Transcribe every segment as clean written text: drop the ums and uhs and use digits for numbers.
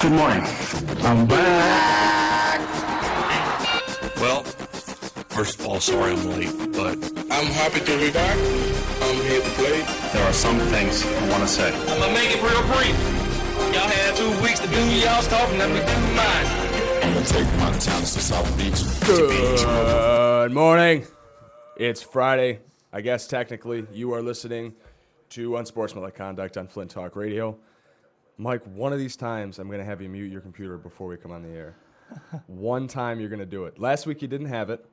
Good morning. I'm back. Well, first of all, sorry I'm late, but I'm happy to be back. I'm here to play. There are some things I want to say. I'm gonna make it real brief. Y'all had 2 weeks to do y'all's talking, let me do mine. I'm gonna take my talents to South Beach. Good morning. It's Friday. I guess technically you are listening to Unsportsmanlike Conduct on Flint Talk Radio. Mike, one of these times I'm going to have you mute your computer before we come on the air. One time you're going to do it. Last week you didn't have it.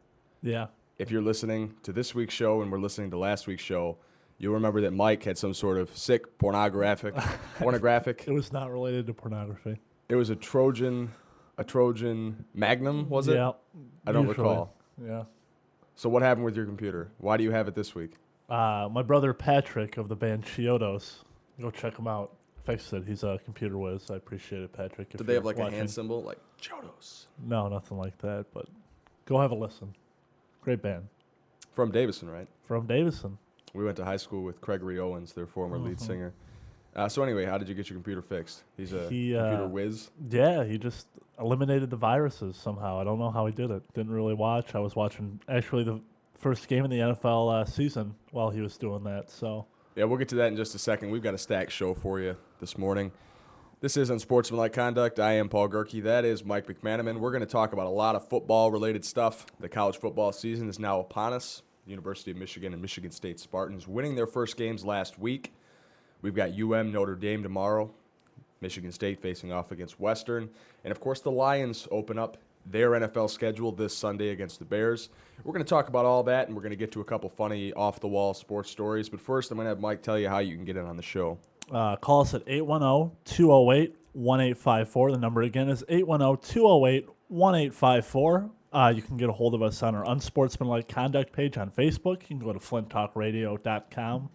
Yeah. If you're listening to this week's show and we're listening to last week's show, you'll remember that Mike had some sort of sick pornographic. It was not related to pornography. It was a Trojan Magnum, was it? Yeah. I don't usually. recall. Yeah. So what happened with your computer? Why do you have it this week? My brother Patrick of the band Chiodos, go check him out. Fixed it. He's a computer whiz. I appreciate it, Patrick. Did they have like a hand symbol? Like Chiodos? No, nothing like that, but go have a listen. Great band. From Davison, right? From Davison. We went to high school with Gregory Owens, their former lead singer. So anyway, how did you get your computer fixed? He's a computer whiz? Yeah, he just eliminated the viruses somehow. I don't know how he did it. Didn't really watch. I was watching actually the first game in the NFL season while he was doing that. So yeah, we'll get to that in just a second. We've got a stacked show for you this morning. This is Unsportsmanlike Conduct. I am Paul Gerke. That is Mike McManaman. We're going to talk about a lot of football-related stuff. The college football season is now upon us. University of Michigan and Michigan State Spartans winning their first games last week. We've got Notre Dame tomorrow. Michigan State facing off against Western. And, of course, the Lions open up their NFL schedule this Sunday against the Bears. We're going to talk about all that, and we're going to get to a couple funny off-the-wall sports stories. But first, I'm going to have Mike tell you how you can get in on the show. Call us at 810-208-1854. The number again is 810-208-1854. You can get a hold of us on our Unsportsmanlike Conduct page on Facebook. You can go to flinttalkradio.com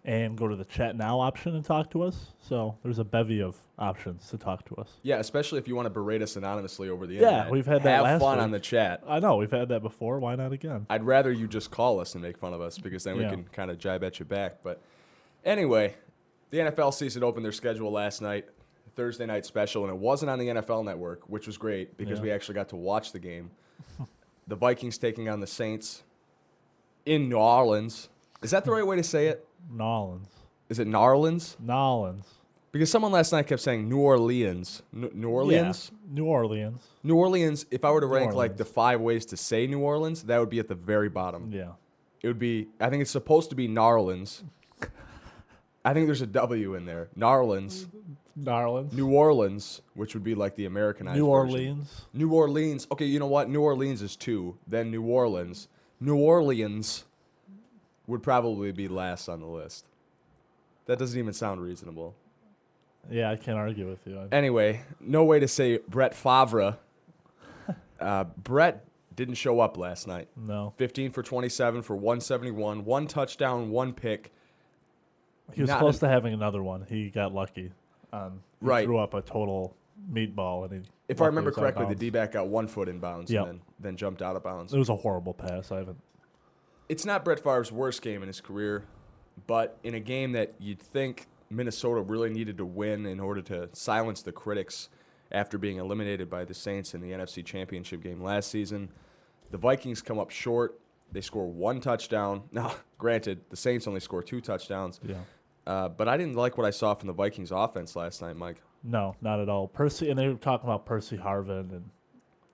and go to the chat now option and talk to us. So there's a bevy of options to talk to us. Yeah, especially if you want to berate us anonymously over the internet. Yeah, we've had that last Have fun week. on the chat. I know, we've had that before. Why not again? I'd rather you just call us and make fun of us because then we can kind of jibe at you back. But anyway, the NFL season opened their schedule last night, Thursday night special, and it wasn't on the NFL Network, which was great because we actually got to watch the game. The Vikings taking on the Saints in New Orleans. Is that the right way to say it? Nolans. Is it Narlands? Nolans. Because someone last night kept saying New Orleans. New Orleans? Yeah. New Orleans. New Orleans, if I were to rank like Orleans. the 5 ways to say New Orleans, that would be at the very bottom. Yeah. It would be, I think it's supposed to be Narlands. I think there's a W in there. Narlands. Narlands. New Orleans, which would be like the Americanized New version. Orleans. New Orleans. Okay, you know what? New Orleans is 2. Then New Orleans. New Orleans would probably be last on the list. That doesn't even sound reasonable. Yeah, I can't argue with you. Anyway, no way to say Brett Favre. Brett didn't show up last night. No. 15 for 27 for 171. 1 touchdown, 1 pick. He was close to having another one. He got lucky. He Right. threw up a total meatball. And If I remember correctly, the D-back got 1 foot in bounds Yep. and then jumped out of bounds. It was a horrible pass. It's not Brett Favre's worst game in his career, but in a game that you'd think Minnesota really needed to win in order to silence the critics after being eliminated by the Saints in the NFC Championship game last season, the Vikings come up short. They score 1 touchdown. Now, granted, the Saints only score 2 touchdowns. Yeah. But I didn't like what I saw from the Vikings offense last night, Mike. No, not at all. Percy, and they were talking about Percy Harvin and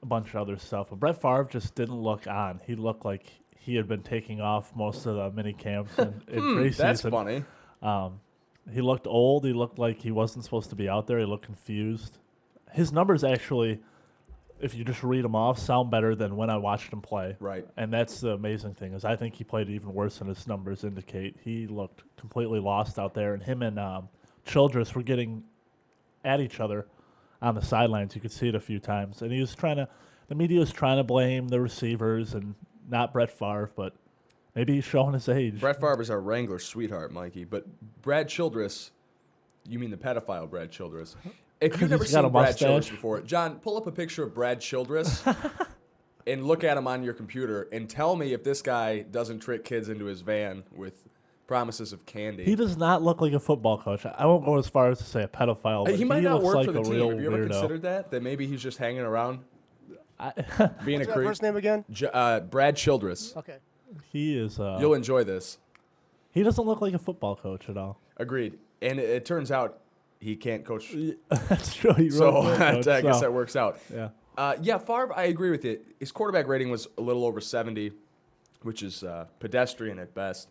a bunch of other stuff. But Brett Favre just didn't look on. He looked like he had been taking off most of the mini camps in preseason. That's funny. He looked old. He looked like he wasn't supposed to be out there. He looked confused. His numbers actually, if you just read them off, sound better than when I watched him play. Right. And that's the amazing thing is I think he played even worse than his numbers indicate. He looked completely lost out there, and him and Childress were getting at each other on the sidelines. You could see it a few times. And the media was trying to blame the receivers and not Brett Favre, but maybe he's showing his age. Brett Favre is our Wrangler sweetheart, Mikey. But Brad Childress, you mean the pedophile Brad Childress. If you've never He's got seen a Brad mustache. Childress before, John, pull up a picture of Brad Childress and look at him on your computer and tell me if this guy doesn't trick kids into his van with promises of candy. He does not look like a football coach. I won't go as far as to say a pedophile, but He might not looks work like for the a team. real Have you ever weirdo. considered that? That maybe he's just hanging around, being What's a that creep? first name again? Brad Childress. Okay. He is. You'll enjoy this. He doesn't look like a football coach at all. Agreed. And it turns out he can't coach. That's true. He So really can't I coach, guess so, that works out. Yeah. Favre, I agree with you. His quarterback rating was a little over 70, which is pedestrian at best.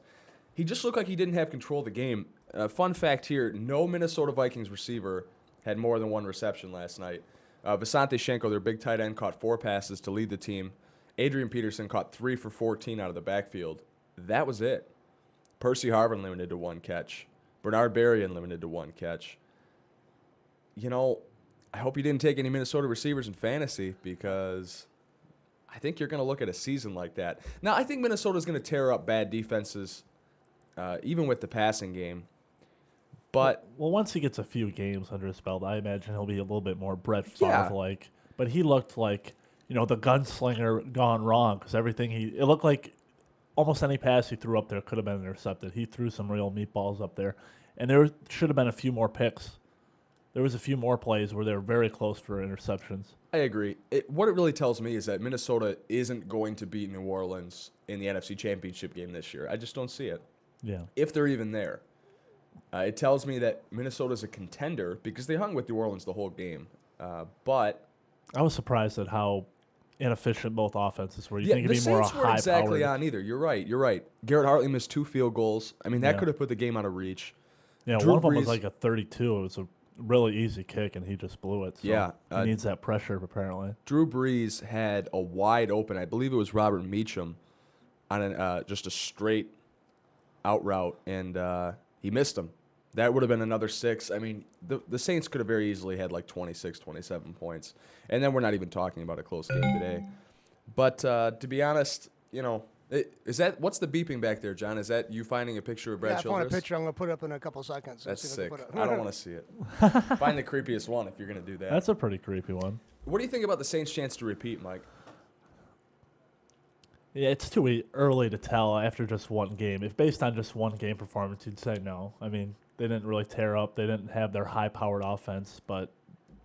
He just looked like he didn't have control of the game. Fun fact here, no Minnesota Vikings receiver had more than one reception last night. Visante Shenko, their big tight end, caught 4 passes to lead the team. Adrian Peterson caught 3 for 14 out of the backfield. That was it. Percy Harvin limited to 1 catch. Bernard Berrien limited to 1 catch. You know, I hope you didn't take any Minnesota receivers in fantasy because I think you're going to look at a season like that. Now, I think Minnesota's going to tear up bad defenses, even with the passing game. But Well, once he gets a few games under his belt, I imagine he'll be a little bit more Brett Favre-like. But he looked like, the gunslinger gone wrong because it looked like almost any pass he threw up there could have been intercepted. He threw some real meatballs up there. And there should have been a few more picks. There was a few more plays where they were very close for interceptions. I agree. What it really tells me is that Minnesota isn't going to beat New Orleans in the NFC Championship game this year. I just don't see it. Yeah. If they're even there. It tells me that Minnesota's a contender because they hung with New Orleans the whole game. But I was surprised at how inefficient both offenses were. You think the it'd be more Saints high-powered. weren't exactly on either. You're right. Garrett Hartley missed 2 field goals. I mean, that Yeah. could have put the game out of reach. Yeah, Drew one of them was Brees- like a 32. It was a really easy kick, and he just blew it. So Yeah, he needs that pressure, apparently. Drew Brees had a wide open, I believe it was Robert Meacham, on just a straight out route, and he missed him. That would have been another 6. I mean, the Saints could have very easily had like 26, 27 points. And then we're not even talking about a close game today. But to be honest, what's the beeping back there, John? Is that you finding a picture of Brad Yeah, I Childress? found a picture I'm going to put up in a couple seconds. That's See if I sick. can put I it- don't want to see it. Find the creepiest one if you're going to do that. That's a pretty creepy one. What do you think about the Saints' chance to repeat, Mike? Yeah, it's too early to tell after just one game. If based on just one game performance, you'd say no. I mean, they didn't really tear up. They didn't have their high-powered offense, but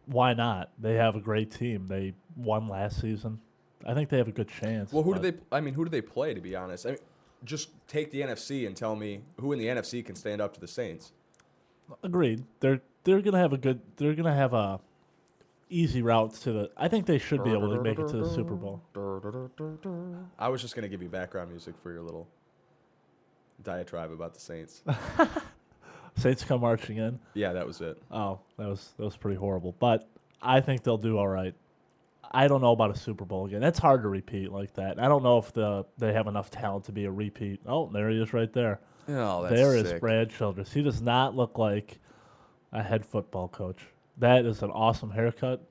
why not? They have a great team. They won last season. I think they have a good chance. Well, who but- do they play, to be honest? I mean, just take the NFC and tell me who in the NFC can stand up to the Saints. Agreed. They're gonna have a easy routes to the. I think they should be able to make it to the Super Bowl. I was just going to give you background music for your little diatribe about the Saints. Saints come marching in. Yeah, that was it. Oh, that was pretty horrible. But I think they'll do all right. I don't know about a Super Bowl again. That's hard to repeat like that. I don't know if they have enough talent to be a repeat. Oh, there he is right there. Oh, that's There is sick. Brad Childress. He does not look like a head football coach. That is an awesome haircut.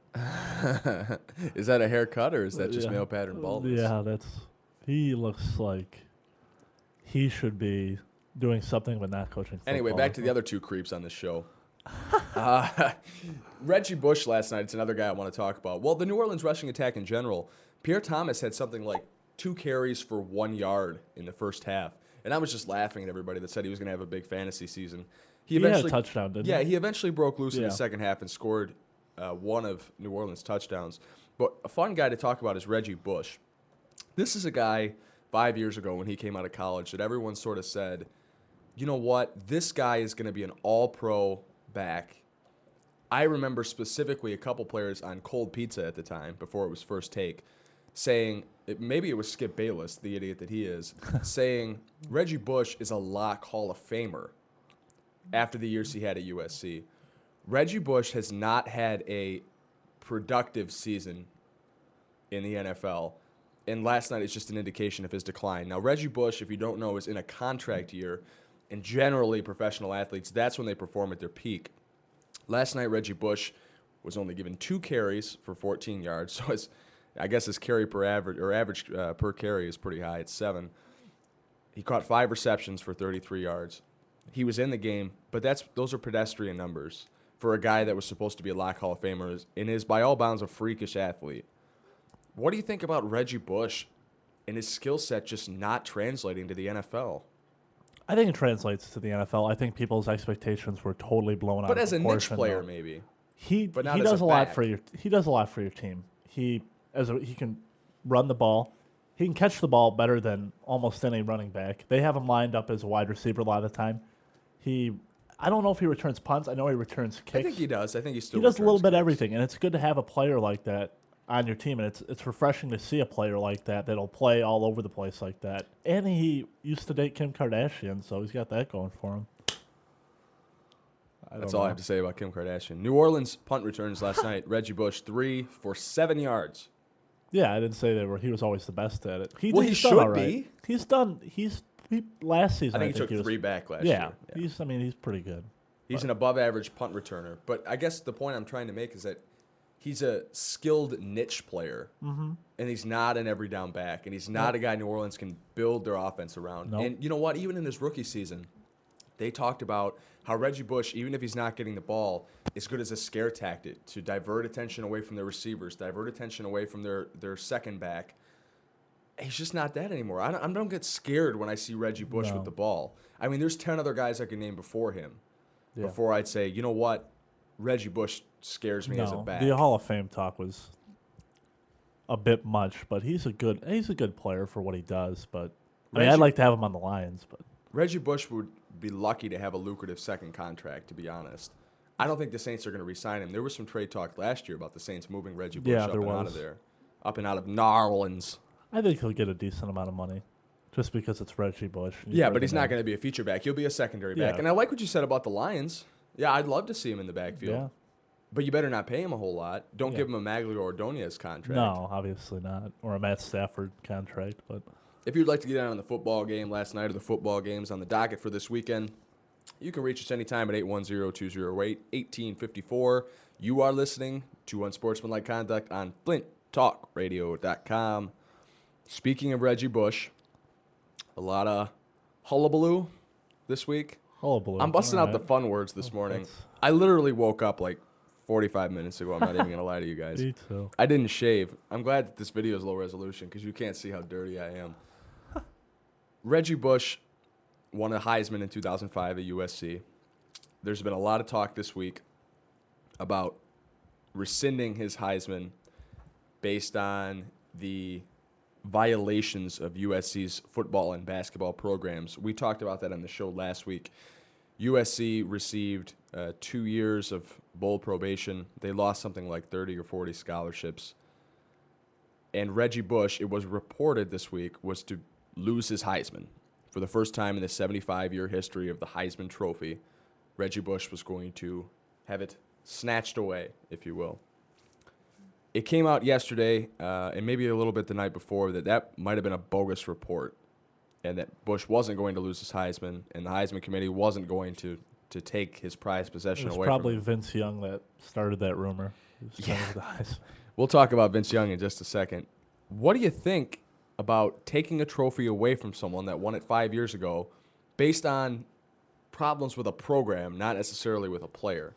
Is that a haircut or is that just Yeah. male pattern baldness? Yeah, he looks like he should be doing something but not coaching football. Anyway, back to the other 2 creeps on this show. Reggie Bush last night, it's another guy I want to talk about. Well, the New Orleans rushing attack in general, Pierre Thomas had something like 2 carries for 1 yard in the first half. And I was just laughing at everybody that said he was going to have a big fantasy season. He had a touchdown, didn't he? Yeah, he eventually broke loose in Yeah. the second half and scored one of New Orleans' touchdowns. But a fun guy to talk about is Reggie Bush. This is a guy 5 years ago when he came out of college that everyone sort of said, you know what, this guy is going to be an all-pro back. I remember specifically a couple players on Cold Pizza at the time, before it was First Take, saying, maybe it was Skip Bayless, the idiot that he is, saying Reggie Bush is a lock Hall of Famer after the years he had at USC. Reggie Bush has not had a productive season in the NFL, and last night is just an indication of his decline. Now, Reggie Bush, if you don't know, is in a contract year, and generally professional athletes, that's when they perform at their peak. Last night, Reggie Bush was only given 2 carries for 14 yards, so I guess his carry per average per carry is pretty high. It's 7. He caught 5 receptions for 33 yards. He was in the game, but those are pedestrian numbers for a guy that was supposed to be a lock Hall of Famer and is by all bounds a freakish athlete. What do you think about Reggie Bush and his skill set just not translating to the NFL? I think it translates to the NFL. I think people's expectations were totally blown out. But as a niche proportion, player, though. maybe. He But not he as does a a lot back. for your team. He can run the ball. He can catch the ball better than almost any running back. They have him lined up as a wide receiver a lot of the time. I don't know if he returns punts. I know he returns kicks. I think he does. I think he still He does a little returns bit kicks. everything, and it's good to have a player like that on your team, and it's refreshing to see a player like that that'll play all over the place like that. And he used to date Kim Kardashian, so he's got that going for him. That's all I have to say about Kim Kardashian. New Orleans punt returns last night. Reggie Bush, 3 for 7 yards. Yeah, I didn't say he was always the best at it. Well, he he's should done all be. He's done. Last season. I think he he took was, 3 back last yeah, year. he's pretty good. He's an above-average punt returner. But I guess the point I'm trying to make is that he's a skilled niche player, and he's not an every down back, and he's not a guy New Orleans can build their offense around. Nope. And you know what? Even in his rookie season, they talked about how Reggie Bush, even if he's not getting the ball, is good as a scare tactic to divert attention away from their receivers, divert attention away from their second back. He's just not that anymore. I don't get scared when I see Reggie Bush with the ball. I mean, there's 10 other guys I could name before him. Yeah. Before I'd say, you know what? Reggie Bush scares me as a back. The Hall of Fame talk was a bit much, but he's a good player for what he does. But I'd like to have him on the Lions. But Reggie Bush would be lucky to have a lucrative second contract, to be honest. I don't think the Saints are going to re-sign him. There was some trade talk last year about the Saints moving Reggie Bush up and out of there, up and out of New Orleans. I think he'll get a decent amount of money, just because it's Reggie Bush. Yeah, but he's not going to be a feature back. He'll be a secondary back. And I like what you said about the Lions. Yeah, I'd love to see him in the backfield. Yeah. But you better not pay him a whole lot. Don't give him a Maglio Ordonez contract. No, obviously not. Or a Matt Stafford contract. But if you'd like to get in on the football game last night or the football games on the docket for this weekend, you can reach us anytime at 810-208-1854. You are listening to Unsportsmanlike Conduct on FlintTalkRadio.com. Speaking of Reggie Bush, a lot of hullabaloo this week. hullabaloo. I'm busting out the fun words this morning. I literally woke up like 45 minutes ago. I'm not even going to lie to you guys. Me too. I didn't shave. I'm glad that this video is low resolution because you can't see how dirty I am. Reggie Bush won a Heisman in 2005 at USC. There's been a lot of talk this week about rescinding his Heisman based on the violations of USC's football and basketball programs. We talked about that on the show last week. USC received 2 years of bowl probation. They lost something like 30 or 40 scholarships. And Reggie Bush, it was reported this week, was to lose his Heisman. For the first time in the 75-year history of the Heisman Trophy, Reggie Bush was going to have it snatched away, if you will. It came out yesterday, and maybe a little bit the night before, that might have been a bogus report, and that Bush wasn't going to lose his Heisman, and the Heisman committee wasn't going to take his prized possession It was away probably from him. Vince Young that started that rumor. Yeah. We'll talk about Vince Young in just a second. What do you think about taking a trophy away from someone that won it 5 years ago based on problems with a program, not necessarily with a player?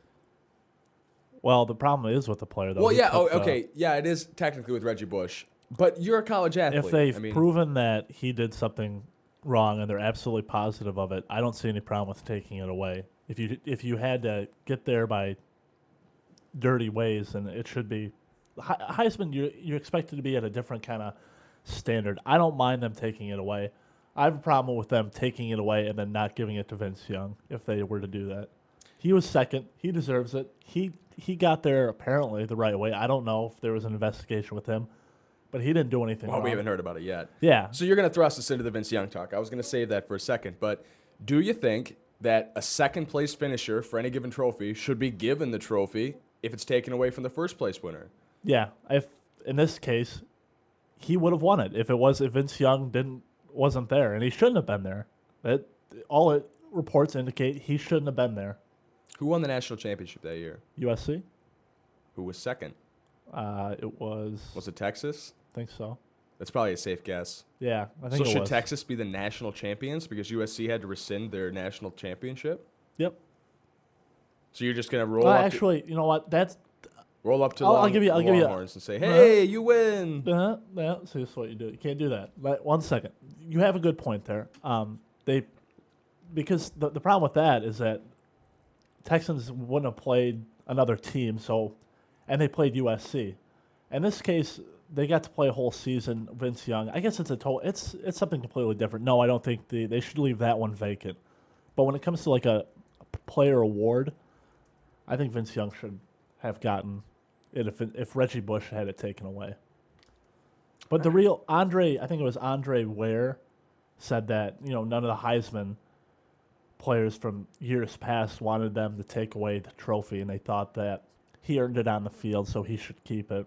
Well, the problem is with the player, though. Well, He yeah, took the- okay. Yeah, it is technically with Reggie Bush. But you're a college athlete. If they've I mean, proven that he did something wrong and they're absolutely positive of it, I don't see any problem with taking it away. If you had to get there by dirty ways, and it should be Heisman, you're expected to be at a different kind of standard. I don't mind them taking it away. I have a problem with them taking it away and then not giving it to Vince Young if they were to do that. He was second. He deserves it. He got there apparently the right way. I don't know if there was an investigation with him, but he didn't do anything well, wrong. we haven't heard about it yet. Yeah. So you're going to thrust us into the Vince Young talk. I was going to save that for a second. But do you think that a second-place finisher for any given trophy should be given the trophy if it's taken away from the first-place winner? Yeah. If in this case, he would have won it if Vince Young wasn't there, and he shouldn't have been there. All reports indicate he shouldn't have been there. Who won the national championship that year? USC. Who was second? It was. Was it Texas? I think so. That's probably a safe guess. Yeah, I think So it should was. Texas be the national champions because USC had to rescind their national championship? Yep. So you're just gonna roll up Actually, you know what? That's. roll up to I'll give you- Longhorns and say, "Hey, you win." Yeah, see, that's what you do. You can't do that. But 1 second. You have a good point there. They because the problem with that is that Texans wouldn't have played another team, and they played USC. In this case, they got to play a whole season. Vince Young, I guess it's something completely different. No, I don't think they should leave that one vacant. But when it comes to like a player award, I think Vince Young should have gotten it if Reggie Bush had it taken away. But the real Andre, I think it was Andre Ware, said that none of the Heisman players from years past wanted them to take away the trophy, and they thought that he earned it on the field, so he should keep it.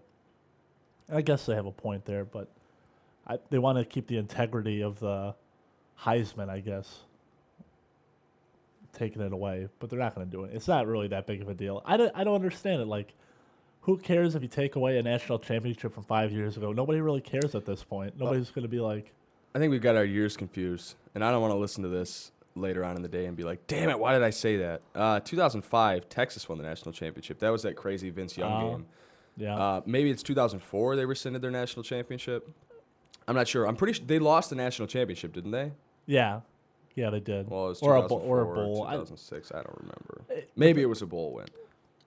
I guess they have a point there, but they want to keep the integrity of the Heisman, I guess, taking it away. But they're not going to do it. It's not really that big of a deal. I don't understand it. Like, who cares if you take away a national championship from 5 years ago? Nobody really cares at this point. Nobody's going to be like... I think we've got our years confused, and I don't want to listen to this later on in the day and be like, damn it, why did I say that? 2005, Texas won the national championship. That was that crazy Vince Young game. Yeah. Maybe it's 2004 they rescinded their national championship. I'm not sure. I'm pretty sure they lost the national championship, didn't they? Yeah. Yeah, they did. Well, it was or a 2004 bowl. 2006. I don't remember. Maybe it was a bowl win.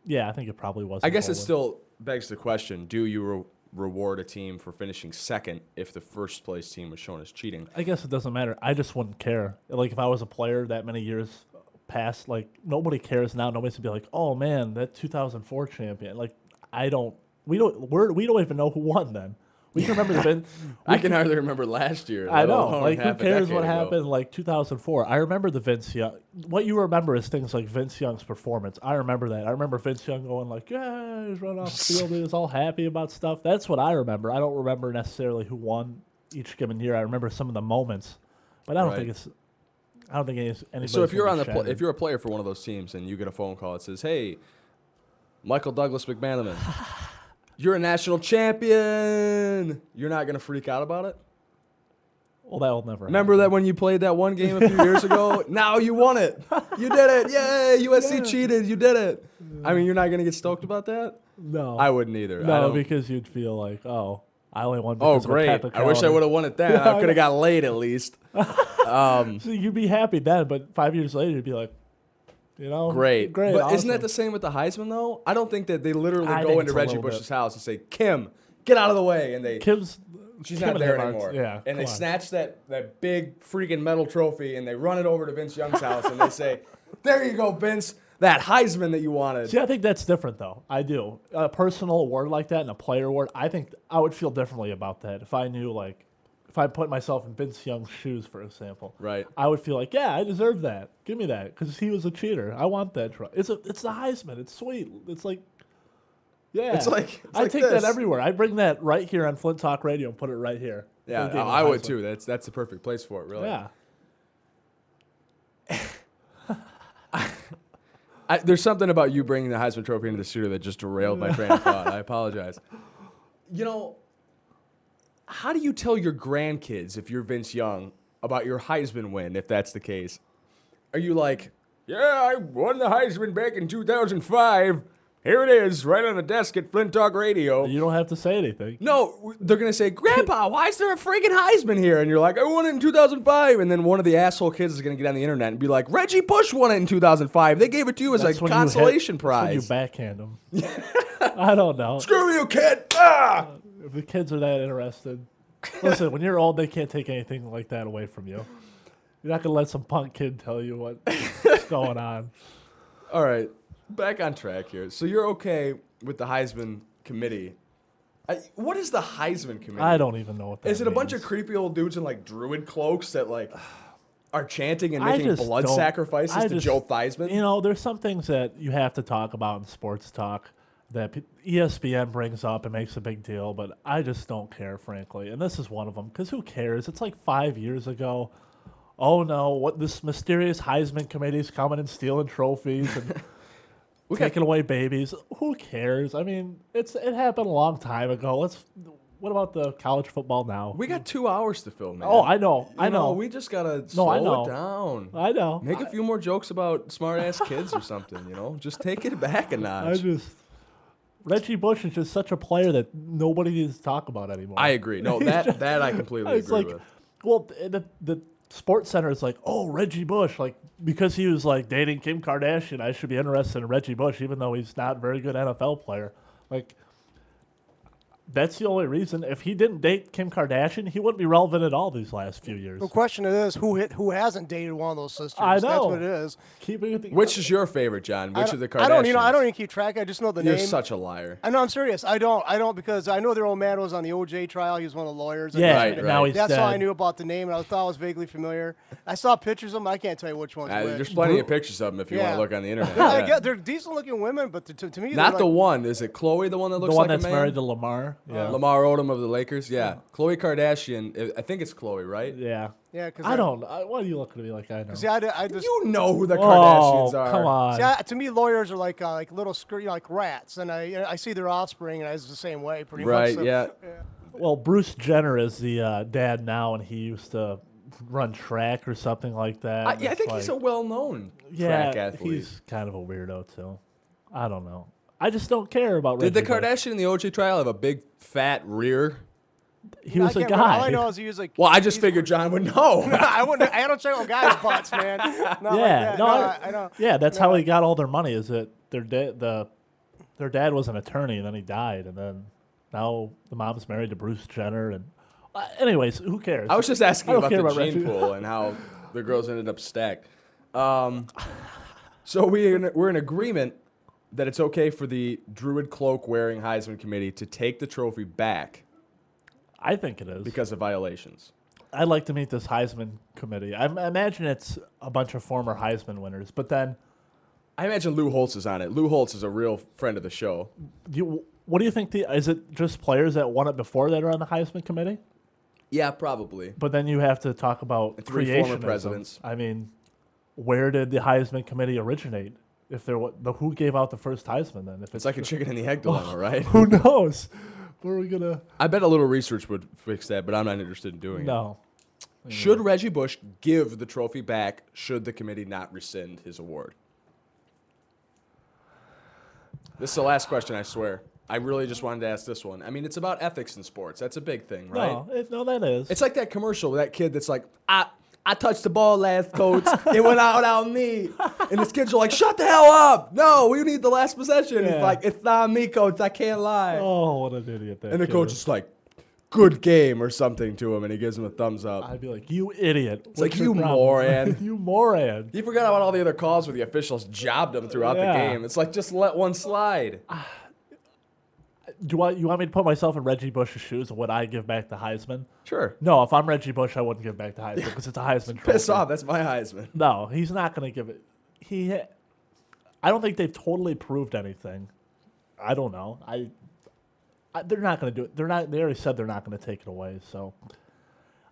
Yeah, I think it probably was. I guess it still begs the question, do you reward a team for finishing second if the first place team was shown as cheating? I guess it doesn't matter. I just wouldn't care. Like, if I was a player that many years past, like, nobody cares now. Nobody's going to be like, oh, man, that 2004 champion. Like, we don't even know who won then. We can remember I can hardly remember last year. I know. Like, who cares what happened like 2004? I remember the Vince Young. What you remember is things like Vince Young's performance. I remember that. I remember Vince Young going like, yeah, he's running off the field. He was all happy about stuff. That's what I remember. I don't remember necessarily who won each given year. I remember some of the moments, but I don't think it's. I don't think anybody. So if you're if you're a player for one of those teams and you get a phone call that says, "Hey, Michael Douglas McManaman, you're a national champion," you're not gonna freak out about it? Well, that will never Remember happen. that when you played that one game a few years ago? Now you won it. You did it. Yay, USC cheated. You did it. I mean, you're not going to get stoked about that? No. I wouldn't either. No, because you'd feel like, oh, I only won because great. of a I wish I would have won it then. I could have got laid at least. So you'd be happy then, but 5 years later, you'd be like, great. But awesome. Isn't that the same with the Heisman, though? I don't think that they literally I go think into it's a Reggie little Bush's bit. house and say, Kim, get out of the way. And she's Kim not and there him anymore. Yeah, and they come on. snatch that big freaking metal trophy and they run it over to Vince Young's house and they say, there you go, Vince, that Heisman that you wanted. See, I think that's different, though. I do. A personal award like that and a player award, I think I would feel differently about that if I knew, like, if I put myself in Vince Young's shoes, for example. Right. I would feel like, yeah, I deserve that. Give me that, because he was a cheater. I want that trophy. It's the Heisman. It's sweet. It's like, yeah. I take that everywhere. I bring that right here on Flint Talk Radio and put it right here. Yeah, I would too. That's the perfect place for it, really. Yeah. There's something about you bringing the Heisman Trophy into the studio that just derailed my train of thought. I apologize. How do you tell your grandkids, if you're Vince Young, about your Heisman win, if that's the case? Are you like, yeah, I won the Heisman back in 2005. Here it is, right on the desk at Flint Talk Radio. You don't have to say anything. No, they're going to say, Grandpa, why is there a freaking Heisman here? And you're like, I won it in 2005. And then one of the asshole kids is going to get on the internet and be like, Reggie Bush won it in 2005. They gave it to you as a consolation prize. That's when you backhand them. I don't know. Screw you, kid. Ah! If the kids are that interested. Listen, when you're old, they can't take anything like that away from you. You're not going to let some punk kid tell you what's going on. All right. Back on track here. So you're okay with the Heisman committee. What is the Heisman committee? I don't even know what that is. It means. A bunch of creepy old dudes in like druid cloaks that like are chanting and making blood sacrifices to Joe Theismann? There's some things that you have to talk about in sports talk that ESPN brings up and makes a big deal, but I just don't care, frankly. And this is one of them, because who cares? It's like 5 years ago. Oh, no, what this mysterious Heisman committee's coming and stealing trophies and taking away babies. Who cares? I mean, it happened a long time ago. What about the college football now? We got 2 hours to fill, man. Oh, I know. I know. We just got to slow it down. I know. Make a few more jokes about smart-ass kids or something, Just take it back a notch. Reggie Bush is just such a player that nobody needs to talk about anymore. I agree. No, that I completely agree with. Well, the Sports Center is like, oh, Reggie Bush, like because he was like dating Kim Kardashian, I should be interested in Reggie Bush, even though he's not a very good NFL player. Like, that's the only reason. If he didn't date Kim Kardashian, he wouldn't be relevant at all these last few years. The question is, who hasn't dated one of those sisters? I know. That's what it is. Keeping it Which is your favorite, John? Which of the Kardashians? I don't even keep track. I just know the You're name. such a liar. I know. I'm serious. I don't because I know their old man was on the OJ trial. He was one of the lawyers. Yeah, Right, now he's That's dead. how I knew about the name, and I thought it was vaguely familiar. I saw pictures of them. I can't tell you which one's which. There's plenty of pictures of them if you want Yeah. to look on the internet. I Yeah. get they're decent-looking women, but to me, Not they're the like, one. Is it Chloe, the one that looks The one like that's a man? married to Lamar. Yeah. Lamar Odom of the Lakers. Yeah. Khloe Kardashian. I think it's Chloe, right? Yeah. Yeah, because I don't. Why are you looking at me like I know? See, I just You know who the Oh, Kardashians are. come on. see, to me, lawyers are like little like rats, and I see their offspring, and it's the same way, pretty much. Right. So, Yeah. Well, Bruce Jenner is the dad now, and he used to run track or something like that. I and think it's he's a like- well-known yeah, track athlete. he's kind of a weirdo too. I don't know. I just don't care about. Did the Reggie Bush. Kardashian in the OJ trial have a big fat rear? He was a can't remember. All I guy. know is he was like. Well, I just figured John would know. I wouldn't. I don't check on guys' butts, man. Not like Yeah, that. no, I know. Yeah, that's how he got all their money. Is that their dad was an attorney, and then he died, and then now the mom's married to Bruce Jenner, and anyways, who cares? I was just asking I don't about care the about gene Reggie. pool and how the girls ended up stacked. So we're in agreement that it's okay for the Druid cloak wearing Heisman committee to take the trophy back I think it is. because of violations. I'd like to meet this Heisman committee. I imagine it's a bunch of former Heisman winners, but then I imagine Lou Holtz is on it. Lou Holtz is a real friend of the show. what do you think? Is it just players that won it before that are on the Heisman committee? Yeah, probably. But then you have to talk about And 3 former creationism. presidents. I mean, where did the Heisman committee originate? If there was, who gave out the first Heisman then? If It's like a chicken and the egg dilemma, right? who knows? Where are we gonna? I bet a little research would fix that, but I'm not interested in doing it. No. Should Reggie Bush give the trophy back should the committee not rescind his award? This is the last question, I swear. I really just wanted to ask this one. I mean, it's about ethics in sports. That's a big thing, right? No, that is. It's like that commercial with that kid that's like, I touched the ball last, coach. It went out on me. And his kids are like, shut the hell up. No, we need the last possession. Yeah. He's like, it's not me, coach. I can't lie. Oh, what an idiot! That And the kid coach is. is like, good game or something to him, and he gives him a thumbs up. I'd be like, you idiot! It's like, you moron. you moron! You forgot about all the other calls where the officials jobbed him throughout the Yeah. game. It's like, just let one slide. You want me to put myself in Reggie Bush's shoes? Would I give back the Heisman? Sure. No, if I'm Reggie Bush, I wouldn't give back the Heisman because it's a Heisman trophy. Piss off. That's my Heisman. No, he's not going to give it. I don't think they've totally proved anything. I don't know. They're not going to do it. They already said they're not going to take it away. So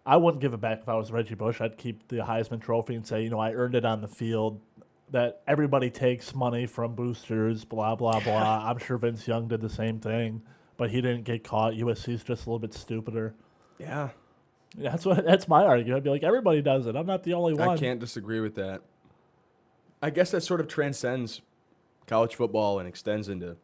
I wouldn't give it back if I was Reggie Bush. I'd keep the Heisman trophy and say, I earned it on the field. That everybody takes money from boosters, blah, blah, blah. I'm sure Vince Young did the same thing, but he didn't get caught. USC's just a little bit stupider. Yeah. That's my argument. I'd be like, everybody does it. I'm not the only one. I can't disagree with that. I guess that sort of transcends college football and extends into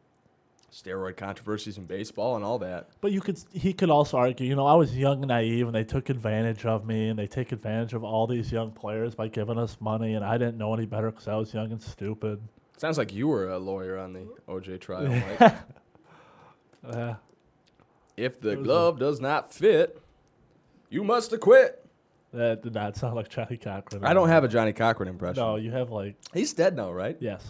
steroid controversies in baseball and all that. But he could also argue, I was young and naive, and they took advantage of me, and they take advantage of all these young players by giving us money, and I didn't know any better because I was young and stupid. Sounds like you were a lawyer on the OJ trial, Mike. If the glove does not fit, you must acquit. That did not sound like Johnny Cochran. I don't have a Johnny Cochran impression. No, you have He's dead now, right? yes.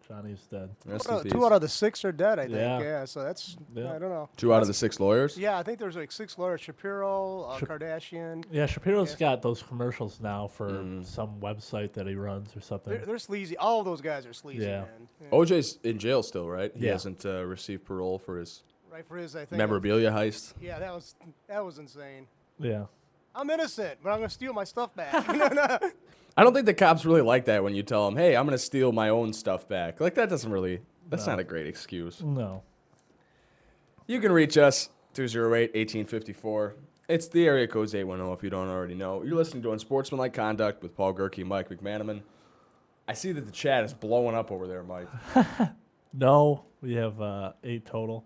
Johnny's dead. Rest in peace. 2 out of the 6 are dead, I think. Yeah. Yeah, so that's, Yeah. I don't know. 2 out of the 6 lawyers? Yeah, I think there's like 6 lawyers. Shapiro, Kardashian. Yeah, Shapiro's got those commercials now for some website that he runs or something. They're sleazy. All of those guys are sleazy, Yeah. man. Yeah. OJ's in jail still, right? He Yeah. hasn't received parole for his Right for his, I think. memorabilia heist. Yeah, that was insane. Yeah. I'm innocent, but I'm gonna steal my stuff back. No. I don't think the cops really like that when you tell them, hey, I'm going to steal my own stuff back. Like, that doesn't really, that's not a great excuse. No. You can reach us, 208-1854. It's the area code's 810 if you don't already know. You're listening to Unsportsmanlike Conduct with Paul Gerke and Mike McManaman. I see that the chat is blowing up over there, Mike. No, we have 8 total.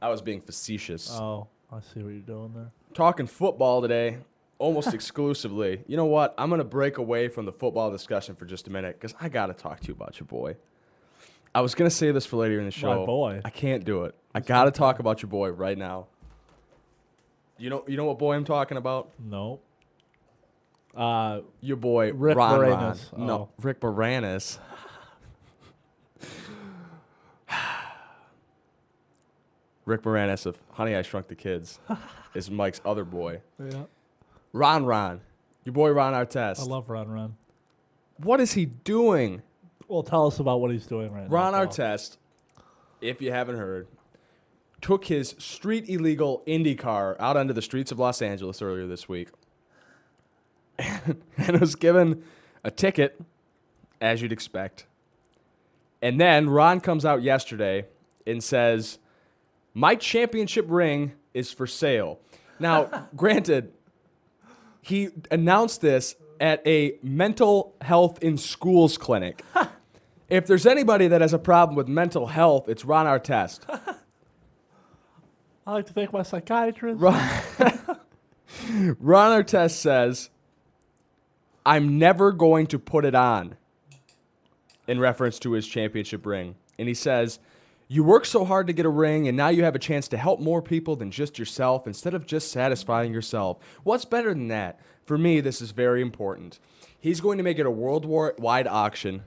I was being facetious. Oh, I see what you're doing there. Talking football today. almost exclusively. You know what? I'm going to break away from the football discussion for just a minute because I got to talk to you about your boy. I was going to say this for later in the show. My boy. I can't do it. I got to talk about your boy right now. You know what boy I'm talking about? No. Your boy, Rick Ron. Moranis. No, Oh. Rick Moranis. Rick Moranis of Honey, I Shrunk the Kids is Mike's other boy. Yeah. Ron. Your boy Ron Artest. I love Ron. What is he doing? Well, tell us about what he's doing right Ron now. Artest, if you haven't heard, took his street illegal Indy car out onto the streets of Los Angeles earlier this week and was given a ticket, as you'd expect. And then Ron comes out yesterday and says, my championship ring is for sale. Now, granted, he announced this at a mental health in schools clinic. If there's anybody that has a problem with mental health, it's Ron Artest. I like to thank my psychiatrist. Ron Artest says, I'm never going to put it on, in reference to his championship ring. And he says, you work so hard to get a ring, and now you have a chance to help more people than just yourself instead of just satisfying yourself. What's better than that? For me, this is very important. He's going to make it a worldwide auction.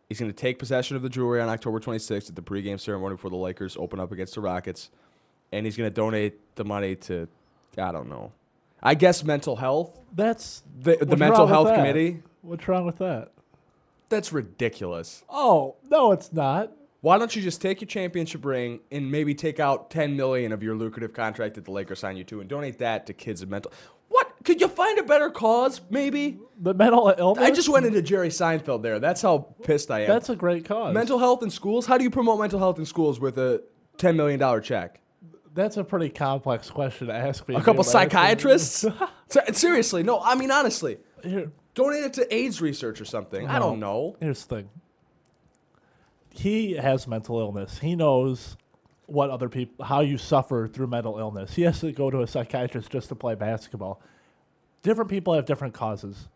He's going to take possession of the jewelry on October 26th at the pregame ceremony before the Lakers open up against the Rockets. And he's going to donate the money to, I don't know, I guess mental health. That's The mental health committee. What's wrong with that? That's ridiculous. Oh, no, it's not. Why don't you just take your championship ring and maybe take out $10 million of your lucrative contract that the Lakers signed you to and donate that to kids with mental? What? Could you find a better cause, maybe? The mental illness? I just went into Jerry Seinfeld there. That's how pissed I am. That's a great cause. Mental health in schools? How do you promote mental health in schools with a $10 million check? That's a pretty complex question to ask me. A couple psychiatrists? Seriously, no, I mean, honestly. Here, Donate it to AIDS research or something. I don't know. Here's the thing. He has mental illness. He knows what other people, how you suffer through mental illness. He has to go to a psychiatrist just to play basketball. Different people have different causes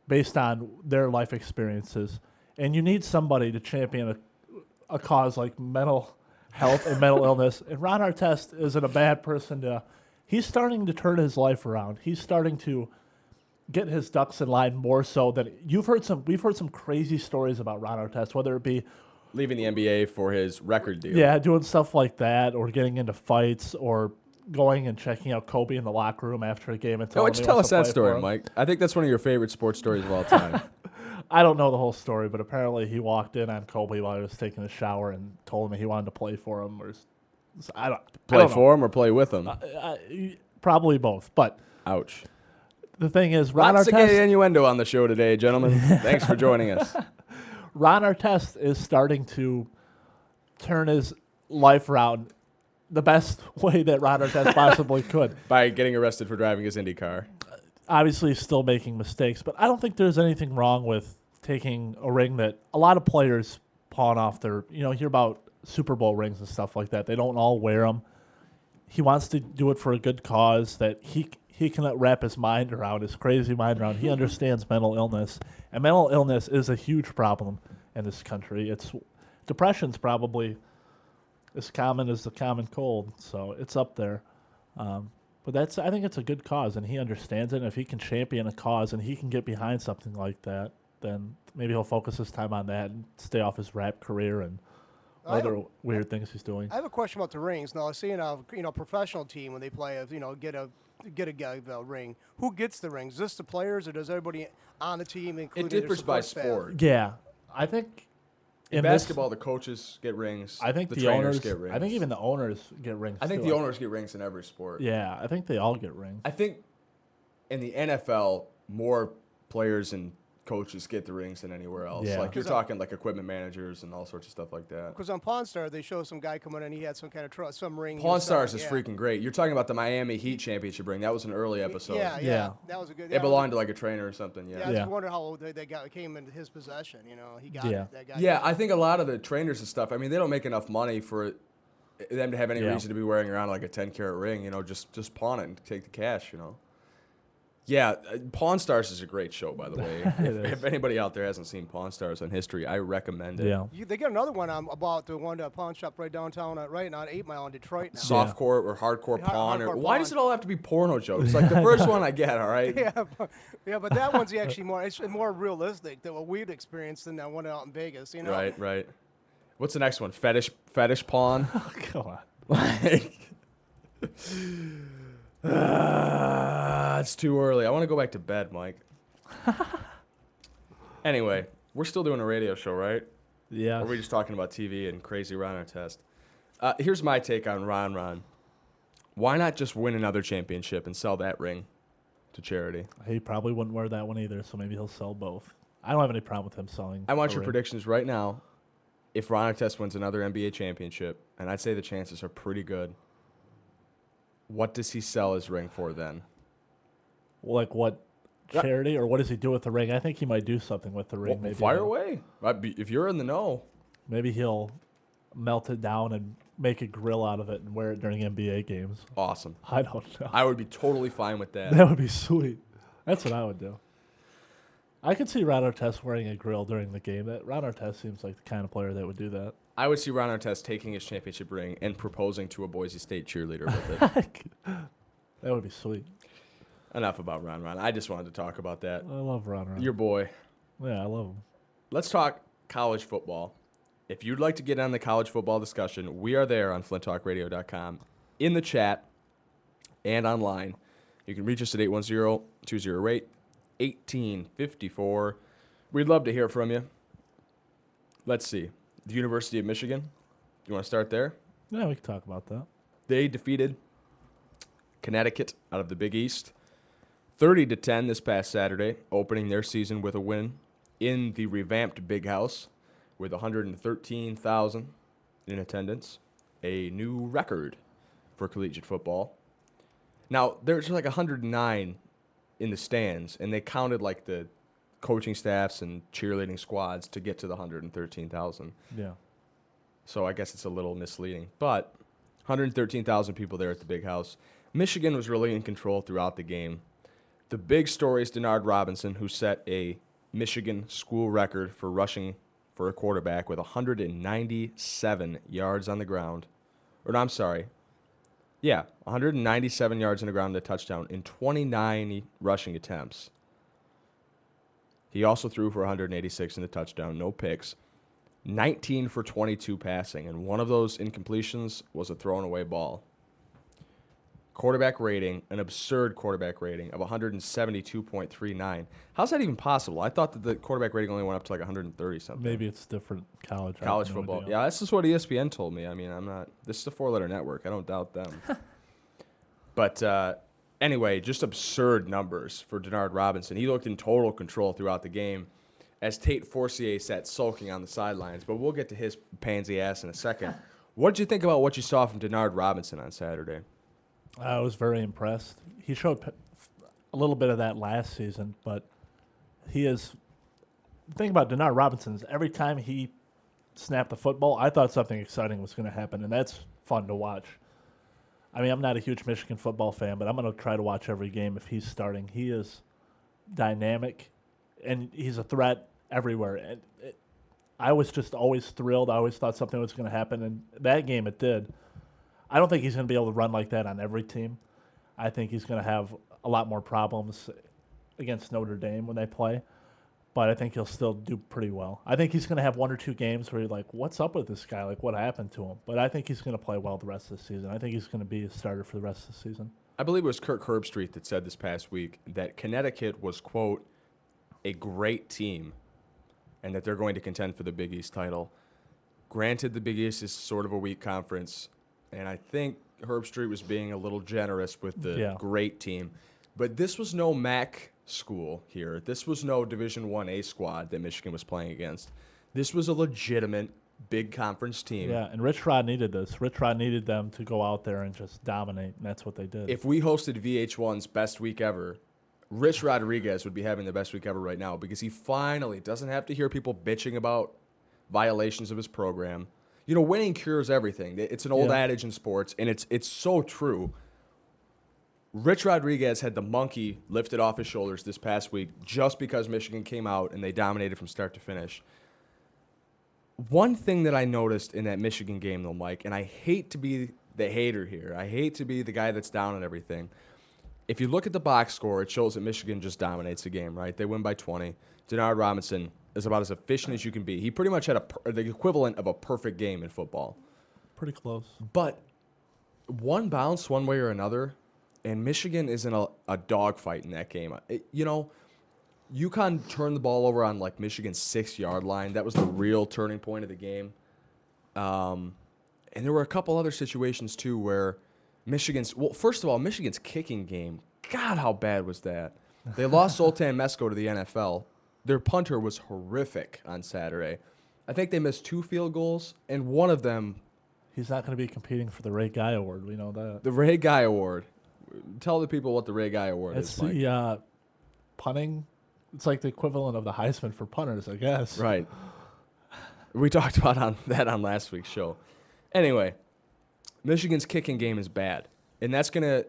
based on their life experiences. And you need somebody to champion a cause like mental health and mental illness. And Ron Artest isn't a bad person to, he's starting to turn his life around. He's starting to get his ducks in line more so than we've heard some crazy stories about Ron Artest, whether it be Leaving the NBA for his record deal. yeah, doing stuff like that, or getting into fights, or going and checking out Kobe in the locker room after a game and telling him he Tell wants us to that play story, for him. Mike. I think that's one of your favorite sports stories of all time. I don't know the whole story, but apparently he walked in on Kobe while he was taking a shower and told him he wanted to play for him, or I don't know. For him or play with him? Probably both, but Ouch. the thing is, Ron Lots of gay Artest, innuendo on the show today, gentlemen. Thanks for joining us. Ron Artest is starting to turn his life around the best way that Ron Artest possibly could. By getting arrested for driving his Indy car. Obviously, he's still making mistakes, but I don't think there's anything wrong with taking a ring that a lot of players pawn off their, hear about Super Bowl rings and stuff like that. They don't all wear them. He wants to do it for a good cause that he cannot wrap his mind around, his crazy mind around. He understands mental illness, and mental illness is a huge problem in this country. Depression's probably as common as the common cold, so it's up there. But I think it's a good cause, and he understands it. And if he can champion a cause and he can get behind something like that, then maybe he'll focus his time on that and stay off his rap career and other weird things he's doing. I have a question about the rings. Now, I see in a professional team when they play, get a ring. Who gets the rings? Is this the players, or does everybody on the team, including It differs by support sport. staff? Yeah, I think In basketball, the coaches get rings. I think the the trainers owners get rings. I think even the owners get rings. I think too. the owners get rings in every sport. Yeah, I think they all get rings. I think in the NFL, more players and coaches get the rings than anywhere else. Yeah. Like you're talking like equipment managers and all sorts of stuff like that. Because on Pawn Stars, they show some guy coming in, he had some kind of some ring. Pawn Stars is yeah. freaking great. You're talking about the Miami Heat championship ring. That was an early episode. Yeah. That was a good. It belonged to like a trainer or something. Yeah, Yeah. I Yeah. just wonder how they came into his possession. He got Yeah. it. That guy. Yeah, I think a lot of the trainers and stuff, I mean, they don't make enough money for them to have any Yeah. reason to be wearing around like a 10-carat ring, just pawn it and take the cash, Yeah, Pawn Stars is a great show, by the way. If anybody out there hasn't seen Pawn Stars on History, I recommend it. Yeah. They got another one about the one pawn shop right downtown, right on 8 Mile in Detroit now. Softcore or hardcore pawn. Hardcore Why pawn. does it all have to be porno jokes? Like the first one I get, all right? but that one's actually more realistic than what we've experienced than that one out in Vegas, you know? Right. What's the next one? Fetish pawn? Oh, come on. It's too early. I want to go back to bed, Mike. Anyway, we're still doing a radio show, right? Yeah. Or are we just talking about TV and crazy Ron Artest? Here's my take on Ron. Why not just win another championship and sell that ring to charity? He probably wouldn't wear that one either, so maybe he'll sell both. I don't have any problem with him selling. I want a your ring. predictions right now. If Ron Artest wins another NBA championship, and I'd say the chances are pretty good, what does he sell his ring for then? Like what charity, or what does he do with the ring? I think he might do something with the ring. Well, maybe fire away. If you're in the know. Maybe he'll melt it down and make a grill out of it and wear it during NBA games. Awesome. I don't know. I would be totally fine with that. That would be sweet. That's what I would do. I could see Ron Artest wearing a grill during the game. Ron Artest seems like the kind of player that would do that. I would see Ron Artest taking his championship ring and proposing to a Boise State cheerleader with it. That would be sweet. Enough about Ron. I just wanted to talk about that. I love Ron. Your boy. Yeah, I love him. Let's talk college football. If you'd like to get on the college football discussion, we are there on flinttalkradio.com, in the chat and online. You can reach us at 810-208-1854. We'd love to hear from you. Let's see. The University of Michigan. You want to start there? Yeah, we can talk about that. They defeated Connecticut out of the Big East 30-10 this past Saturday, opening their season with a win in the revamped Big House with 113,000 in attendance, a new record for collegiate football. Now, there's like 109 in the stands, and they counted like the coaching staffs and cheerleading squads to get to the 113,000. Yeah. So I guess it's a little misleading. But 113,000 people there at the Big House. Michigan was really in control throughout the game. The big story is Denard Robinson, who set a Michigan school record for rushing for a quarterback with 197 yards on the ground. Or no, I'm sorry. Yeah, 197 yards on the ground and a touchdown in 29 rushing attempts. He also threw for 186 in the touchdown, no picks. 19 for 22 passing, and one of those incompletions was a thrown away ball. Quarterback rating, an absurd quarterback rating of 172.39. How's that even possible? I thought that the quarterback rating only went up to like 130 something. Maybe it's different college. College football. Yeah, this is what ESPN told me. I mean, this is a 4-letter network. I don't doubt them. But anyway, just absurd numbers for Denard Robinson. He looked in total control throughout the game as Tate Forcier sat sulking on the sidelines. But we'll get to his pansy ass in a second. What did you think about what you saw from Denard Robinson on Saturday? I was very impressed. He showed a little bit of that last season, but he is. The thing about Denard Robinson is every time he snapped the football, I thought something exciting was going to happen, and that's fun to watch. I mean, I'm not a huge Michigan football fan, but I'm going to try to watch every game if he's starting. He is dynamic, and he's a threat everywhere. And I was just always thrilled. I always thought something was going to happen, and that game it did. I don't think he's going to be able to run like that on every team. I think he's going to have a lot more problems against Notre Dame when they play, but I think he'll still do pretty well. I think he's going to have one or two games where you're like, what's up with this guy? Like, what happened to him? But I think he's going to play well the rest of the season. I think he's going to be a starter for the rest of the season. I believe it was Kirk Herbstreit that said this past week that Connecticut was, quote, a great team and that they're going to contend for the Big East title. Granted, the Big East is sort of a weak conference, and I think Herbstreit was being a little generous with the great team. But this was no MAC school here. This was no Division 1A squad that Michigan was playing against. This was a legitimate big conference team. Yeah, and Rich Rod needed this. Rich Rod needed them to go out there and just dominate, and that's what they did. If we hosted VH1's Best Week Ever, Rich Rodriguez would be having the best week ever right now because he finally doesn't have to hear people bitching about violations of his program. You know, winning cures everything. It's an old adage in sports, and it's so true. Rich Rodriguez had the monkey lifted off his shoulders this past week just because Michigan came out and they dominated from start to finish. One thing that I noticed in that Michigan game, though, Mike, and I hate to be the hater here. I hate to be the guy that's down on everything. If you look at the box score, it shows that Michigan just dominates the game, right? They win by 20. Denard Robinson is about as efficient as you can be. He pretty much had the equivalent of a perfect game in football. Pretty close. But one bounce one way or another, and Michigan is in a dogfight in that game. UConn turned the ball over on, like, Michigan's 6-yard line. That was the real turning point of the game. And there were a couple other situations, too, where first of all, Michigan's kicking game, God, how bad was that? They lost Zoltan Mesko to the NFL. Their punter was horrific on Saturday. I think they missed 2 field goals, and one of them... He's not going to be competing for the Ray Guy Award. We know that. The Ray Guy Award. Tell the people what the Ray Guy Award is. It's the punting. It's like the equivalent of the Heisman for punters, I guess. Right. We talked about that on last week's show. Anyway, Michigan's kicking game is bad, and that's going to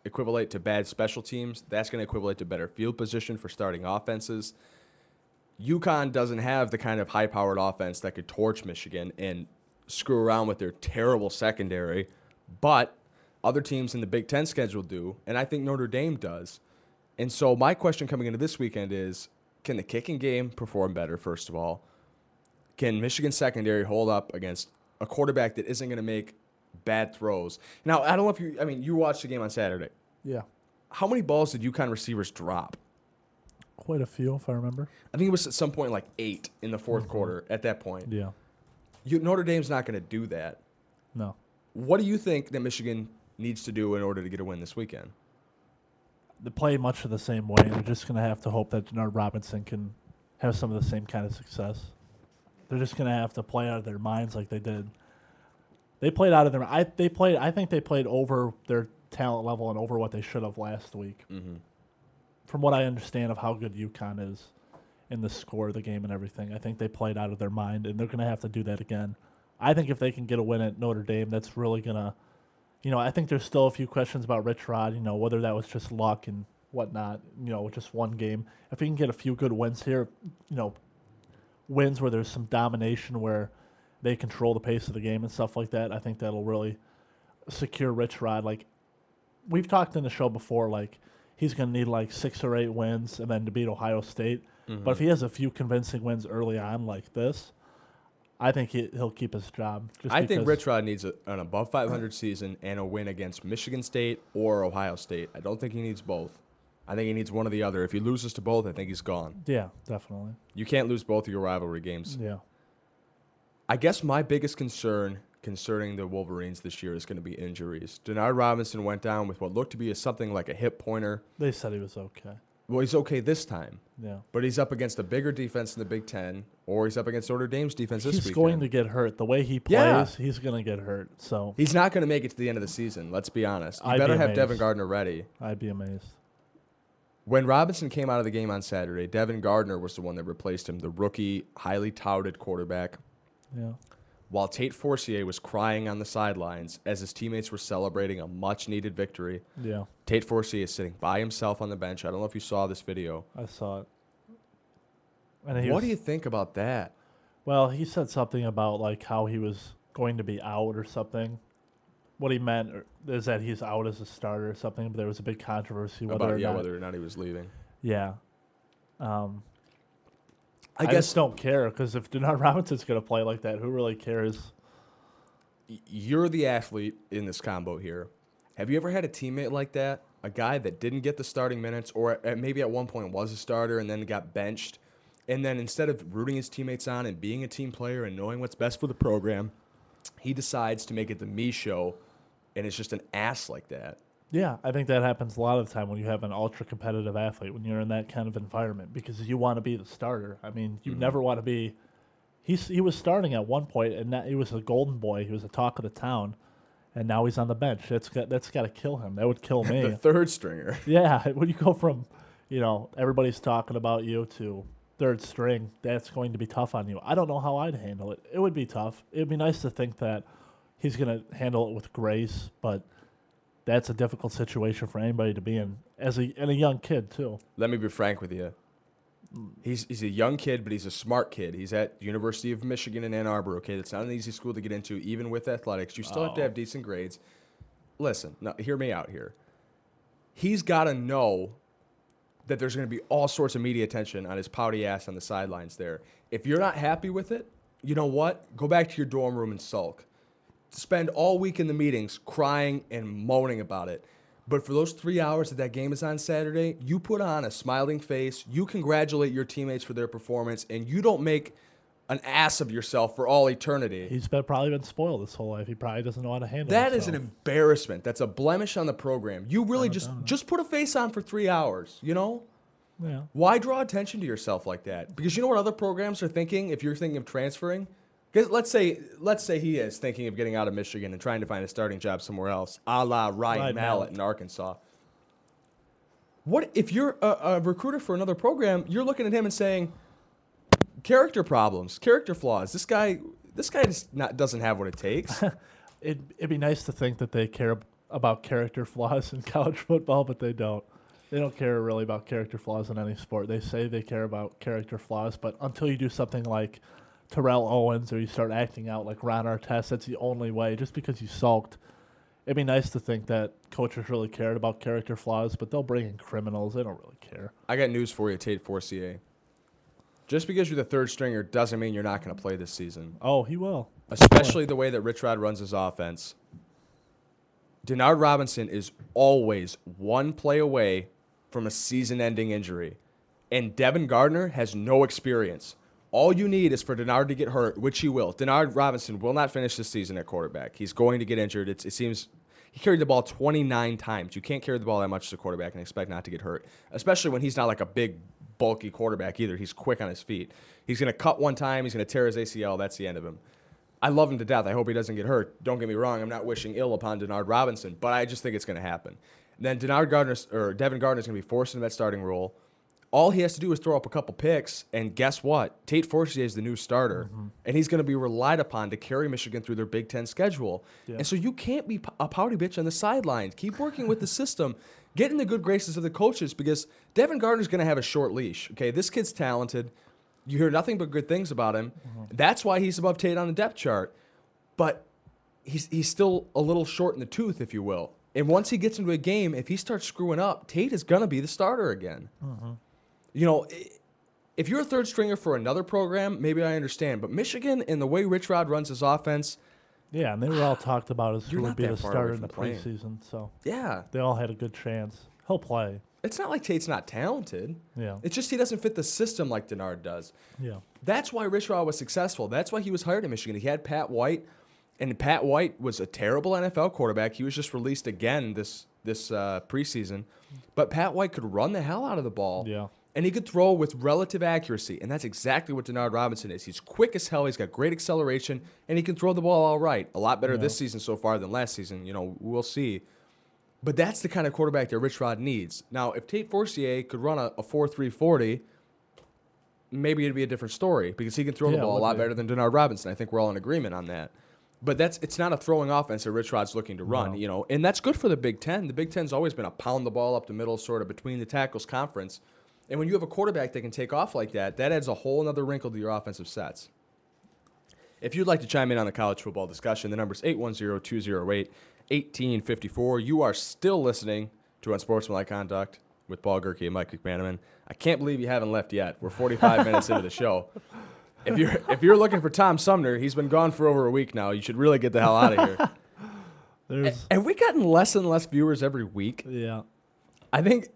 equivalent to bad special teams. That's going to equivalent to better field position for starting offenses. UConn doesn't have the kind of high-powered offense that could torch Michigan and screw around with their terrible secondary, but other teams in the Big Ten schedule do, and I think Notre Dame does. And so my question coming into this weekend is, can the kicking game perform better, first of all? Can Michigan's secondary hold up against a quarterback that isn't going to make bad throws? Now, I don't know if you watched the game on Saturday. Yeah. How many balls did UConn receivers drop? Quite a few, if I remember. I think it was at some point like 8 in the fourth quarter at that point. Yeah. Notre Dame's not going to do that. No. What do you think that Michigan needs to do in order to get a win this weekend? They play much of the same way, and they're just going to have to hope that Denard Robinson can have some of the same kind of success. They're just going to have to play out of their minds like they did. They played out of their. I think they played over their talent level and over what they should have last week. Mm-hmm. From what I understand of how good UConn is in the score of the game and everything, I think they played out of their mind, and they're going to have to do that again. I think if they can get a win at Notre Dame, that's really going to, I think there's still a few questions about Rich Rod, whether that was just luck and whatnot, just one game. If he can get a few good wins here, wins where there's some domination, where they control the pace of the game and stuff like that, I think that'll really secure Rich Rod. Like, we've talked in the show before, like, he's going to need like 6 or 8 wins and then to beat Ohio State. Mm-hmm. But if he has a few convincing wins early on like this, I think he'll keep his job. I think Rich Rod needs an above 500 season and a win against Michigan State or Ohio State. I don't think he needs both. I think he needs one or the other. If he loses to both, I think he's gone. Yeah, definitely. You can't lose both of your rivalry games. Yeah. I guess my biggest concern concerning the Wolverines this year is going to be injuries. Denard Robinson went down with what looked to be something like a hip pointer. They said he was okay. Well, he's okay this time. Yeah. But he's up against a bigger defense in the Big Ten, or he's up against Notre Dame's defense this weekend. He's going to get hurt. The way he plays, he's going to get hurt. So he's not going to make it to the end of the season, let's be honest. You better have Devin Gardner ready. I'd be amazed. When Robinson came out of the game on Saturday, Devin Gardner was the one that replaced him, the rookie, highly touted quarterback. Yeah. While Tate Forcier was crying on the sidelines as his teammates were celebrating a much-needed victory, Tate Forcier is sitting by himself on the bench. I don't know if you saw this video. I saw it. And what do you think about that? Well, he said something about like how he was going to be out or something. What he meant is that he's out as a starter or something, but there was a big controversy whether or not he was leaving. Yeah. I just don't care, because if Denard Robinson's going to play like that, who really cares? You're the athlete in this combo here. Have you ever had a teammate like that? A guy that didn't get the starting minutes, or maybe at one point was a starter and then got benched, and then instead of rooting his teammates on and being a team player and knowing what's best for the program, he decides to make it the me show, and it's just an ass like that. Yeah, I think that happens a lot of the time when you have an ultra-competitive athlete, when you're in that kind of environment, because you want to be the starter. I mean, you never want to be – he was starting at one point, and he was a golden boy. He was the talk of the town, and now he's on the bench. That's got to kill him. That would kill me. The third stringer. Yeah, when you go from, everybody's talking about you to third string, that's going to be tough on you. I don't know how I'd handle it. It would be tough. It would be nice to think that he's going to handle it with grace, but – that's a difficult situation for anybody to be in and a young kid too. Let me be frank with you. He's a young kid, but he's a smart kid. He's at University of Michigan in Ann Arbor, okay? That's not an easy school to get into, even with athletics. You still have to have decent grades. Listen, now, hear me out here. He's got to know that there's going to be all sorts of media attention on his pouty ass on the sidelines there. If you're not happy with it, you know what? Go back to your dorm room and sulk. Spend all week in the meetings crying and moaning about it. But for those 3 hours that game is on Saturday, you put on a smiling face, you congratulate your teammates for their performance, and you don't make an ass of yourself for all eternity. He's probably been spoiled his whole life. He probably doesn't know how to handle that. himself. Is an embarrassment. That's a blemish on the program. You really just put a face on for 3 hours, you know? Yeah. Why draw attention to yourself like that? Because you know what other programs are thinking if you're thinking of transferring? Because let's say he is thinking of getting out of Michigan and trying to find a starting job somewhere else, a la Ryan Mallett in Arkansas. What if you're a recruiter for another program? You're looking at him and saying, character problems, character flaws. This guy doesn't have what it takes. It'd be nice to think that they care about character flaws in college football, but they don't. They don't care really about character flaws in any sport. They say they care about character flaws, but until you do something like Terrell Owens or you start acting out like Ron Artest, that's the only way. Just because you sulked, it'd be nice to think that coaches really cared about character flaws, but they'll bring in criminals. They don't really care. I got news for you, Tate Forcier. Just because you're the third stringer doesn't mean you're not going to play this season. Oh, he will. Especially the way that Rich Rod runs his offense. Denard Robinson is always one play away from a season-ending injury. And Devin Gardner has no experience. All you need is for Denard to get hurt, which he will. Denard Robinson will not finish this season at quarterback. He's going to get injured. It seems he carried the ball 29 times. You can't carry the ball that much as a quarterback and expect not to get hurt, especially when he's not like a big, bulky quarterback either. He's quick on his feet. He's going to cut one time. He's going to tear his ACL. That's the end of him. I love him to death. I hope he doesn't get hurt. Don't get me wrong. I'm not wishing ill upon Denard Robinson, but I just think it's going to happen. Then Devin Gardner's going to be forced into that starting role. All he has to do is throw up a couple picks, and guess what? Tate Forcier is the new starter, and he's going to be relied upon to carry Michigan through their Big Ten schedule. Yeah. And so you can't be a pouty bitch on the sidelines. Keep working with the system. Get in the good graces of the coaches because Devin Gardner's going to have a short leash. Okay, this kid's talented. You hear nothing but good things about him. That's why he's above Tate on the depth chart. But he's still a little short in the tooth, if you will. And once he gets into a game, if he starts screwing up, Tate is going to be the starter again. You know, if you're a third stringer for another program, maybe I understand. But Michigan and the way Rich Rod runs his offense. Yeah, and they were all talked about as who would be the starter in the preseason. So yeah, they all had a good chance. He'll play. It's not like Tate's not talented. Yeah. It's just he doesn't fit the system like Denard does. Yeah. That's why Rich Rod was successful. That's why he was hired at Michigan. He had Pat White, and Pat White was a terrible NFL quarterback. He was just released again this preseason. But Pat White could run the hell out of the ball. Yeah. And he could throw with relative accuracy, and that's exactly what Denard Robinson is. He's quick as hell. He's got great acceleration, and he can throw the ball all right. A lot better this season so far than last season. You know, we'll see. But that's the kind of quarterback that Rich Rod needs. Now, if Tate Forcier could run a 4.3 40, maybe it'd be a different story because he can throw the ball a lot better than Denard Robinson. I think we're all in agreement on that. But it's not a throwing offense that Rich Rod's looking to run, you know, and that's good for the Big Ten. The Big Ten's always been a pound the ball up the middle, sort of between the tackles conference. And when you have a quarterback that can take off like that, that adds a whole other wrinkle to your offensive sets. If you'd like to chime in on the college football discussion, the number is 810-208-1854. You are still listening to Unsportsmanlike Conduct with Paul Gerke and Mike McManaman. I can't believe you haven't left yet. We're 45 minutes into the show. If you're looking for Tom Sumner, he's been gone for over a week now. You should really get the hell out of here. Have we gotten less and less viewers every week? Yeah. I think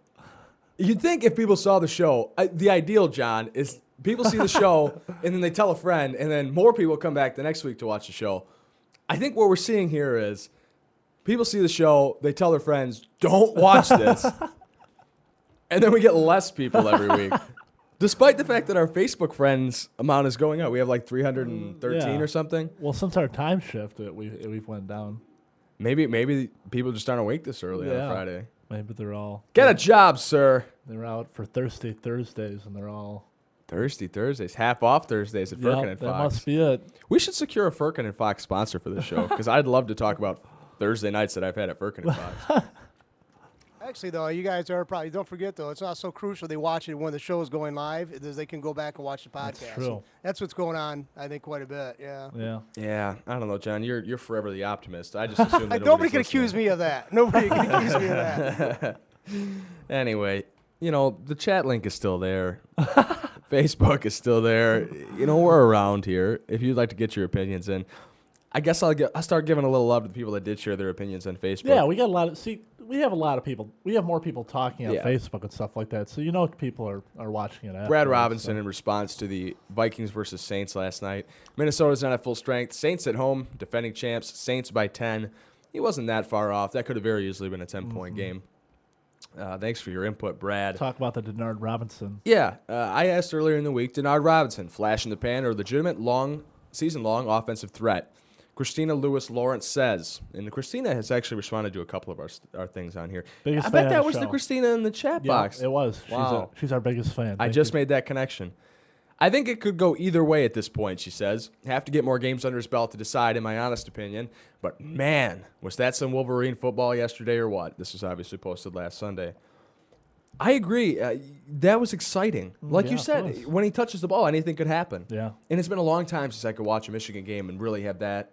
you'd think if people saw the show, the ideal, John, is people see the show and then they tell a friend and then more people come back the next week to watch the show. I think what we're seeing here is people see the show, they tell their friends, don't watch this. And then we get less people every week. Despite the fact that our Facebook friends amount is going up. We have like 313 or something. Well, since our time shift, we've went down. Maybe people just aren't awake this early on a Friday. Maybe they're all... Get a job, sir. They're out for Thirsty Thursdays, and they're all... Thirsty Thursdays. Half off Thursdays at Firkin and Fox. That must be it. We should secure a Firkin and Fox sponsor for this show, because I'd love to talk about Thursday nights that I've had at Firkin and Fox. Actually, though, you guys are probably, don't forget, though, it's not so crucial they watch it when the show is going live, as they can go back and watch the podcast. That's true. That's what's going on, I think, quite a bit, yeah. Yeah. Yeah, I don't know, John. You're forever the optimist. I just assume that Nobody can accuse me of that. Nobody can accuse me of that. Anyway, the chat link is still there. Facebook is still there. We're around here. If you'd like to get your opinions in, I guess I'll start giving a little love to the people that did share their opinions on Facebook. Yeah, we got a lot of we have a lot of people. We have more people talking on Facebook and stuff like that. So people are watching it. Brad Robinson in response to the Vikings versus Saints last night. Minnesota's not at full strength. Saints at home, defending champs. Saints by 10. He wasn't that far off. That could have very easily been a 10-point game. Thanks for your input, Brad. Talk about the Denard Robinson. Yeah, I asked earlier in the week, Denard Robinson, flash in the pan or legitimate season-long offensive threat? Christina Lewis Lawrence says, and Christina has actually responded to a couple of our things on here. I bet that was the Christina in the chat box. It was. Wow. She's our biggest fan. I just made that connection. I think it could go either way at this point, she says. Have to get more games under his belt to decide, in my honest opinion. But, man, was that some Wolverine football yesterday or what? This was obviously posted last Sunday. I agree. That was exciting. Like you said, when he touches the ball, anything could happen. Yeah. And it's been a long time since I could watch a Michigan game and really have that,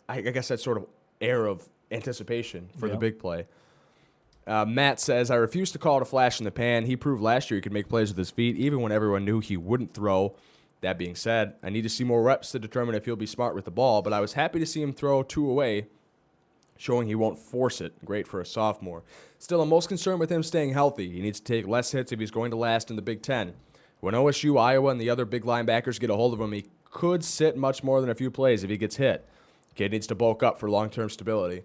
I guess that sort of air of anticipation for the big play. Matt says, I refuse to call it a flash in the pan. He proved last year he could make plays with his feet, even when everyone knew he wouldn't throw. That being said, I need to see more reps to determine if he'll be smart with the ball, but I was happy to see him throw 2 away, showing he won't force it. Great for a sophomore. Still, I'm most concerned with him staying healthy. He needs to take less hits if he's going to last in the Big Ten. When OSU, Iowa, and the other big linebackers get a hold of him, he could sit much more than a few plays if he gets hit. Kid needs to bulk up for long-term stability.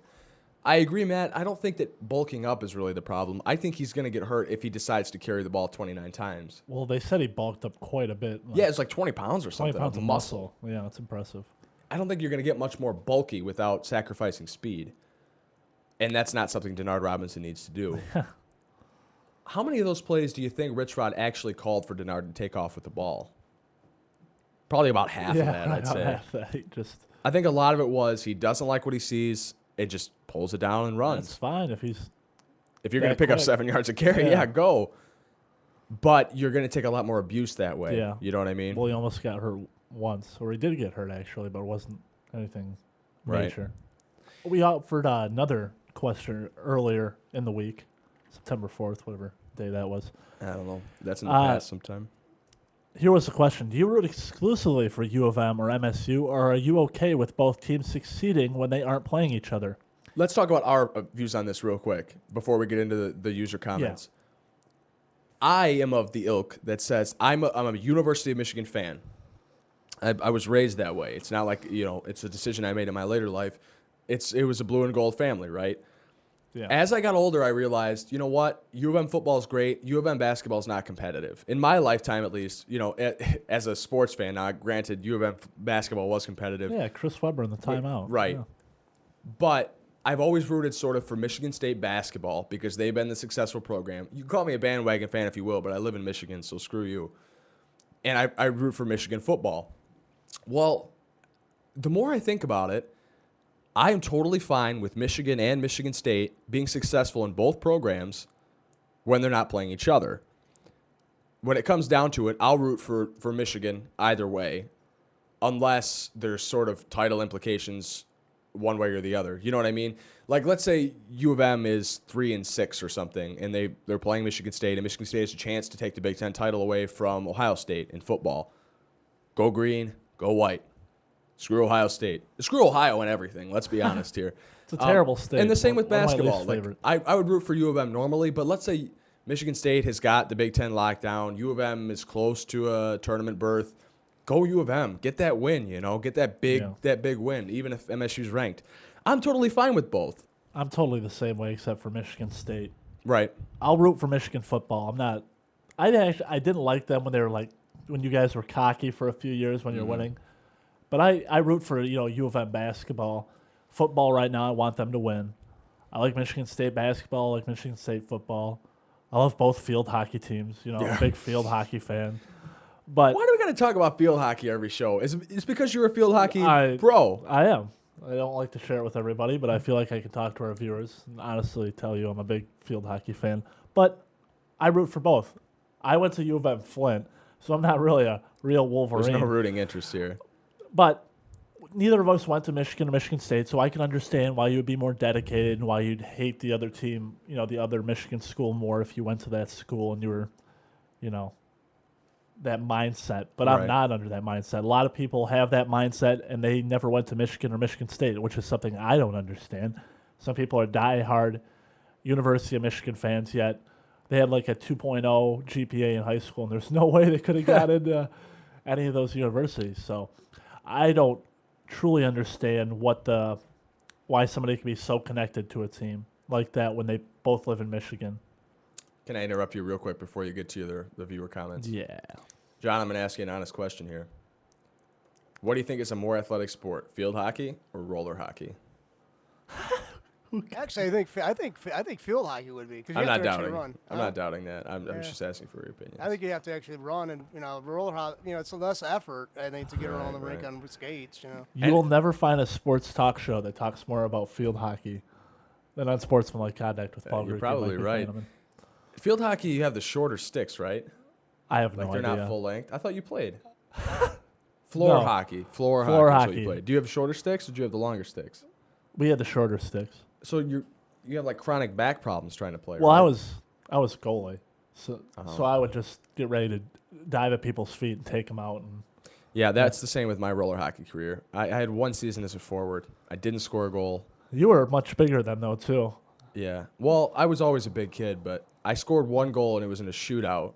I agree, Matt. I don't think that bulking up is really the problem. I think he's going to get hurt if he decides to carry the ball 29 times. Well, they said he bulked up quite a bit. Yeah, it's like 20 pounds or something. 20 pounds of muscle. Yeah, that's impressive. I don't think you're going to get much more bulky without sacrificing speed. And that's not something Denard Robinson needs to do. How many of those plays do you think Rich Rod actually called for Denard to take off with the ball? Probably about half of that, I'd say. Half that. I think a lot of it was he doesn't like what he sees. It just pulls it down and runs. That's fine if you're going to pick up 7 yards a carry, go. But you're going to take a lot more abuse that way. Yeah. You know what I mean? Well, he almost got hurt once, or he did get hurt actually, but it wasn't anything major. We offered another question earlier in the week, September 4th, whatever day that was. I don't know. That's in the past sometime. Here was the question. Do you root exclusively for U of M or MSU, or are you okay with both teams succeeding when they aren't playing each other? Let's talk about our views on this real quick before we get into the user comments. Yeah. I am of the ilk that says I'm a University of Michigan fan. I was raised that way. It's not like, it's a decision I made in my later life. It was a blue and gold family, right? Yeah. As I got older, I realized, you know what? U of M football is great. U of M basketball is not competitive. In my lifetime, at least, as a sports fan, now granted, U of M basketball was competitive. Yeah, Chris Webber in the timeout. Right. Yeah. But I've always rooted sort of for Michigan State basketball because they've been the successful program. You can call me a bandwagon fan if you will, but I live in Michigan, so screw you. And I root for Michigan football. Well, the more I think about it, I am totally fine with Michigan and Michigan State being successful in both programs when they're not playing each other. When it comes down to it, I'll root for Michigan either way, unless there's sort of title implications one way or the other. You know what I mean? Like, let's say U of M is 3-6 or something, and they're playing Michigan State, and Michigan State has a chance to take the Big Ten title away from Ohio State in football. Go green, go white. Screw Ohio State. Screw Ohio and everything. Let's be honest here. It's a terrible state. And the same with One of my basketball. least Like, favorite. I would root for U of M normally, but let's say Michigan State has got the Big Ten locked down. U of M is close to a tournament berth. Go U of M. Get that win, Get that big win, even if MSU's ranked. I'm totally fine with both. I'm totally the same way except for Michigan State. Right. I'll root for Michigan football. I'm not. I didn't like them when they were when you guys were cocky for a few years when you're winning. But I root for U of M basketball. Football right now, I want them to win. I like Michigan State basketball. I like Michigan State football. I love both field hockey teams. I'm a big field hockey fan. But why do we got to talk about field hockey every show? It's because you're a field hockey pro. I am. I don't like to share it with everybody, but I feel like I can talk to our viewers and honestly tell you I'm a big field hockey fan. But I root for both. I went to U of M Flint, so I'm not really a real Wolverine. There's no rooting interest here. But neither of us went to Michigan or Michigan State, so I can understand why you would be more dedicated and why you'd hate the other team, the other Michigan school more if you went to that school and you were, that mindset. But I'm not under that mindset. A lot of people have that mindset and they never went to Michigan or Michigan State, which is something I don't understand. Some people are diehard University of Michigan fans, yet they had like a 2.0 GPA in high school, and there's no way they could have got into any of those universities. So I don't truly understand why somebody can be so connected to a team like that when they both live in Michigan. Can I interrupt you real quick before you get to the viewer comments? Yeah. John, I'm going to ask you an honest question here. What do you think is a more athletic sport, field hockey or roller hockey? Actually, I think field hockey would be. 'Cause you I'm have not to actually doubting. run. I'm not doubting that. I'm just asking for your opinion. I think you have to actually run, and roller hockey. It's less effort, I think, to get around the rink right. on skates. You will never find a sports talk show that talks more about field hockey than Unsportsmanlike Conduct with Paul. You're Gerke probably and Mike right. McManaman. Field hockey, you have the shorter sticks, right? I have Like no they're idea. not full length. I thought you played. Floor No. hockey. Floor Floor hockey. Is what hockey. you played. Do you have shorter sticks or do you have the longer sticks? We had the shorter sticks. So you have like chronic back problems trying to play. Well, right? I was goalie, so I would just get ready to dive at people's feet and take them out. And Yeah, that's the same with my roller hockey career. I had one season as a forward. I didn't score a goal. you were much bigger than though too. Yeah. Well, I was always a big kid, but I scored one goal and it was in a shootout.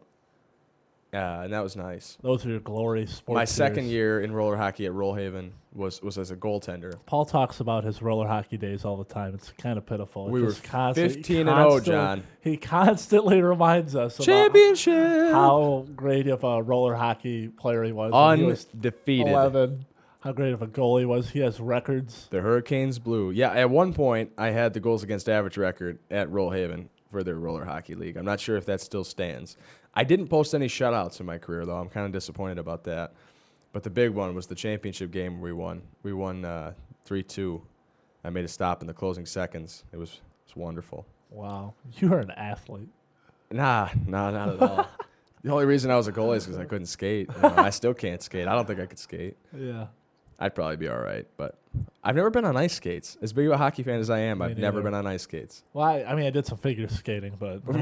And that was nice. Those are your glory sports. My second years. year in roller hockey at Rollhaven was as a goaltender. Paul talks about his roller hockey days all the time. It's kind of pitiful. We were Just constantly- 15-0, John. He constantly reminds us about Championship! how great of a roller hockey player he was. when he was Undefeated. 11. How great of a goal he was. He has records. The Hurricanes blew. Yeah, at one point, I had the goals against average record at Rollhaven for their roller hockey league. I'm not sure if that still stands. I didn't post any shutouts in my career, though. I'm kind of disappointed about that. But the big one was the championship game we won. We won 3-2. I made a stop in the closing seconds. It was wonderful. Wow. You are an athlete. Nah, not at all. The only reason I was a goalie is because I couldn't skate. I still can't skate. I don't think I could skate. Yeah. I'd probably be all right, but I've never been on ice skates. As big of a hockey fan as I am, I've never neither. been on ice skates. Well, I did some figure skating, but we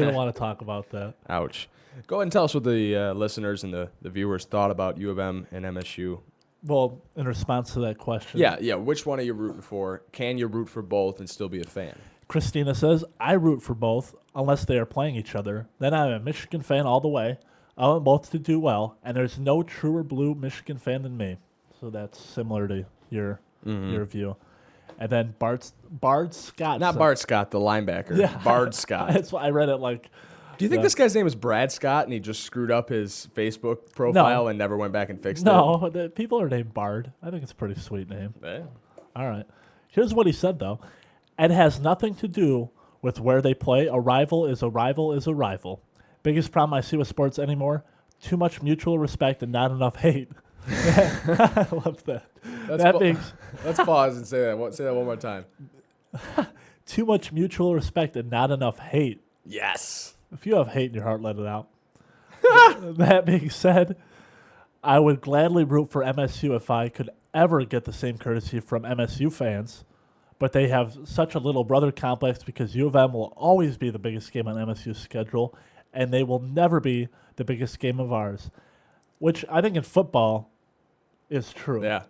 don't want to talk about that. Ouch. Go ahead and tell us what the listeners and the viewers thought about U of M and MSU. Well, in response to that question, Yeah. Which one are you rooting for? Can you root for both and still be a fan? Christina says, I root for both unless they are playing each other. Then I'm a Michigan fan all the way. I want both to do well, and there's no truer blue Michigan fan than me. So that's similar to your view. And then Bard Scott. Not said- Bart Scott, the linebacker. Yeah. Bard Scott. That's why I read it like. Do you think this guy's name is Brad Scott and he just screwed up his Facebook profile and never went back and fixed it? No, people are named Bard. I think it's a pretty sweet name. Yeah. All right. Here's what he said, though. It has nothing to do with where they play. A rival is a rival is a rival. Biggest problem I see with sports anymore, too much mutual respect and not enough hate. I love that. Let's pause and say that. Say that one more time. Too much mutual respect and not enough hate. Yes. If you have hate in your heart, let it out. That being said, I would gladly root for MSU if I could ever get the same courtesy from MSU fans, but they have such a little brother complex because U of M will always be the biggest game on MSU's schedule, and they will never be the biggest game of ours, which I think in football is true. Yeah.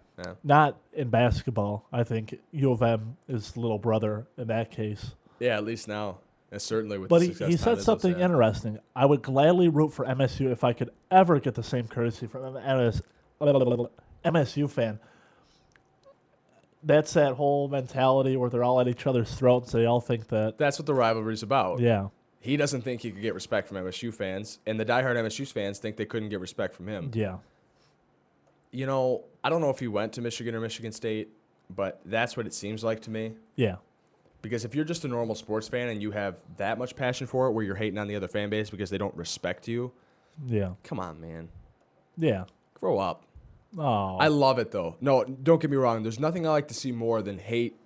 Not in basketball. I think U of M is the little brother in that case. Yeah, at least now. And certainly with But the he success said Tom something Izzo's had. interesting. I would gladly root for MSU if I could ever get the same courtesy from MSU fan. That's that whole mentality where they're all at each other's throats. They all think that. That's what the rivalry's about. Yeah. He doesn't think he could get respect from MSU fans, and the diehard MSU fans think they couldn't get respect from him. Yeah. You know, I don't know if he went to Michigan or Michigan State, but that's what it seems like to me. Yeah. Because if you're just a normal sports fan and you have that much passion for it where you're hating on the other fan base because they don't respect you, Yeah. come on, man. Yeah. Grow up. Oh, I love it, though. No, don't get me wrong. There's nothing I like to see more than hate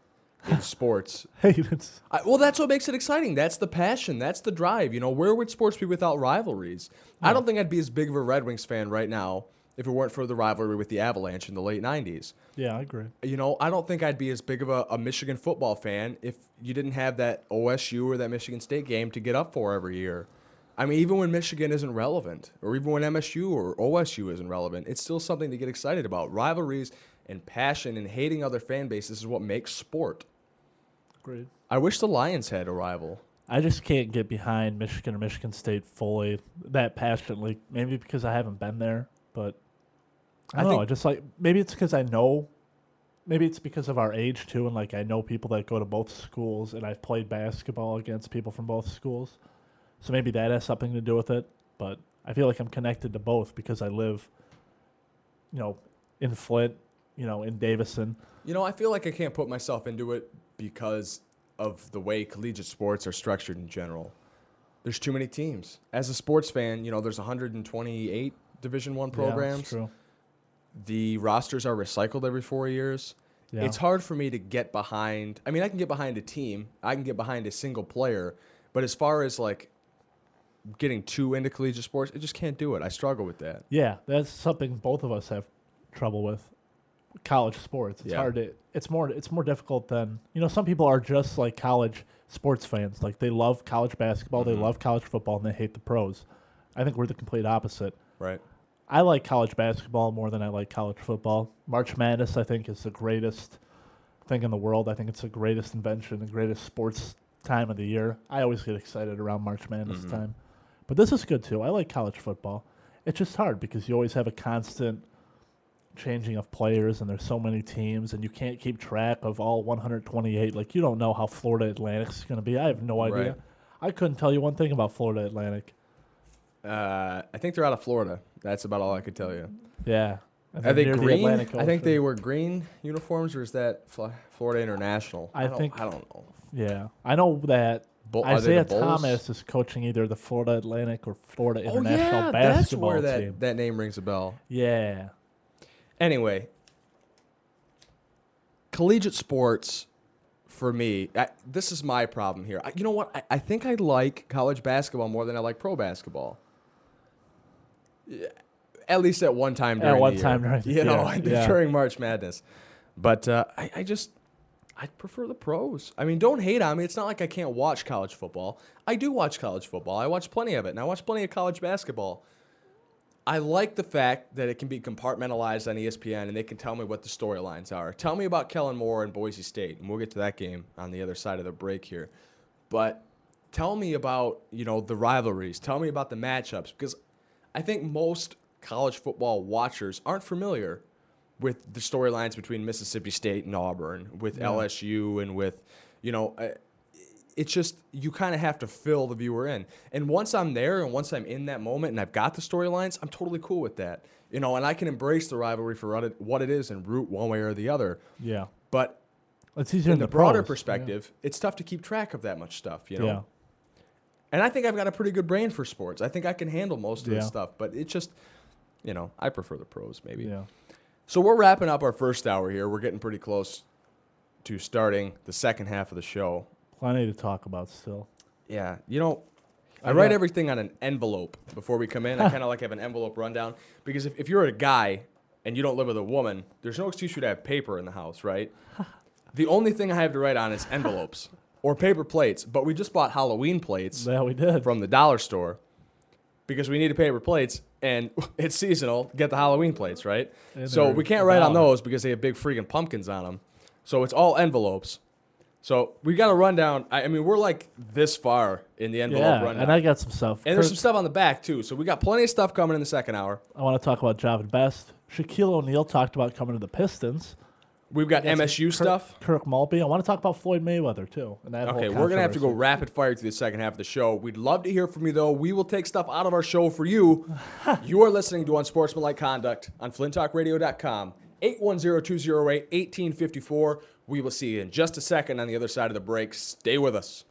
in sports. hate it. Well, that's what makes it exciting. That's the passion. That's the drive. You know, where would sports be without rivalries? I don't think I'd be as big of a Red Wings fan right now if it weren't for the rivalry with the Avalanche in the late 90s. Yeah, I agree. You know, I don't think I'd be as big of a Michigan football fan if you didn't have that OSU or that Michigan State game to get up for every year. I mean, even when Michigan isn't relevant, or even when MSU or OSU isn't relevant, it's still something to get excited about. Rivalries and passion and hating other fan bases is what makes sport. Agreed. I wish the Lions had a rival. I just can't get behind Michigan or Michigan State fully that passionately. Maybe because I haven't been there, but I don't know. I just like, maybe it's because I know, maybe it's because of our age too, and like I know people that go to both schools, and I've played basketball against people from both schools, so maybe that has something to do with it. But I feel like I'm connected to both because I live, in Flint, in Davison. I feel like I can't put myself into it because of the way collegiate sports are structured in general. There's too many teams. As a sports fan, there's 128 Division I programs. Yeah, that's true. The rosters are recycled every 4 years. Yeah. It's hard for me to get behind. I mean, I can get behind a team. I can get behind a single player. But as far as, like, getting too into collegiate sports, I just can't do it. I struggle with that. Yeah, that's something both of us have trouble with. College sports. It's hard to. It's more difficult than some people are just like college sports fans. Like they love college basketball, they love college football, and they hate the pros. I think we're the complete opposite. Right. I like college basketball more than I like college football. March Madness, I think, is the greatest thing in the world. I think it's the greatest invention, the greatest sports time of the year. I always get excited around March Madness time. But this is good, too. I like college football. It's just hard because you always have a constant changing of players, and there's so many teams, and you can't keep track of all 128. Like, you don't know how Florida Atlantic's going to be. I have no idea. Right. I couldn't tell you one thing about Florida Atlantic. I think they're out of Florida. That's about all I could tell you. Yeah. Are they near the green? Atlantic I think Ocean. they wear green uniforms, or is that Florida International? I don't know. Yeah. I know that Are they the Isaiah Bulls? Thomas is coaching either the Florida Atlantic or Florida Oh, International yeah, that's basketball where team. that name rings a bell. Yeah. Anyway, collegiate sports, for me, this is my problem here. You know what? I think I like college basketball more than I like pro basketball. Yeah, at least at one time during the year. During March Madness. But I prefer the pros. I mean, don't hate on me. It's not like I can't watch college football. I do watch college football. I watch plenty of it, and I watch plenty of college basketball. I like the fact that it can be compartmentalized on ESPN, and they can tell me what the storylines are. Tell me about Kellen Moore and Boise State, and we'll get to that game on the other side of the break here. But tell me about, the rivalries. Tell me about the matchups, because I think most college football watchers aren't familiar with the storylines between Mississippi State and Auburn, with LSU, and with, it's just, you kind of have to fill the viewer in. And once I'm there and once I'm in that moment and I've got the storylines, I'm totally cool with that. And I can embrace the rivalry for what it is and root one way or the other. Yeah. But it's easier in the broader pros. perspective, it's tough to keep track of that much stuff, Yeah. And I think I've got a pretty good brain for sports. I think I can handle most of this stuff. But it just, I prefer the pros maybe. Yeah. So we're wrapping up our first hour here. We're getting pretty close to starting the second half of the show. Plenty to talk about still. Yeah. I write everything on an envelope before we come in. I kind of like have an envelope rundown. Because if you're a guy and you don't live with a woman, there's no excuse for you to have paper in the house, right? The only thing I have to write on is envelopes or paper plates. But we just bought Halloween plates Yeah, we did. from the dollar store because we needed paper plates. And it's seasonal. Get the Halloween plates, right? And So they're we can't write on $1. those because they have big freaking pumpkins on them. So it's all envelopes. So we got to run down. I mean, we're like this far in the envelope rundown. And I got some stuff. And there's some stuff on the back, too. So we got plenty of stuff coming in the second hour. I want to talk about Javid Best. Shaquille O'Neal talked about coming to the Pistons. We've got MSU stuff. Kirk Mulvey. I want to talk about Floyd Mayweather, too. And that Okay, whole we're going to have to go controversy. rapid fire through the second half of the show. We'd love to hear from you, though. We will take stuff out of our show for you. You are listening to Unsportsmanlike Conduct on FlintTalkRadio.com. 810-208-1854. We will see you in just a second on the other side of the break. Stay with us.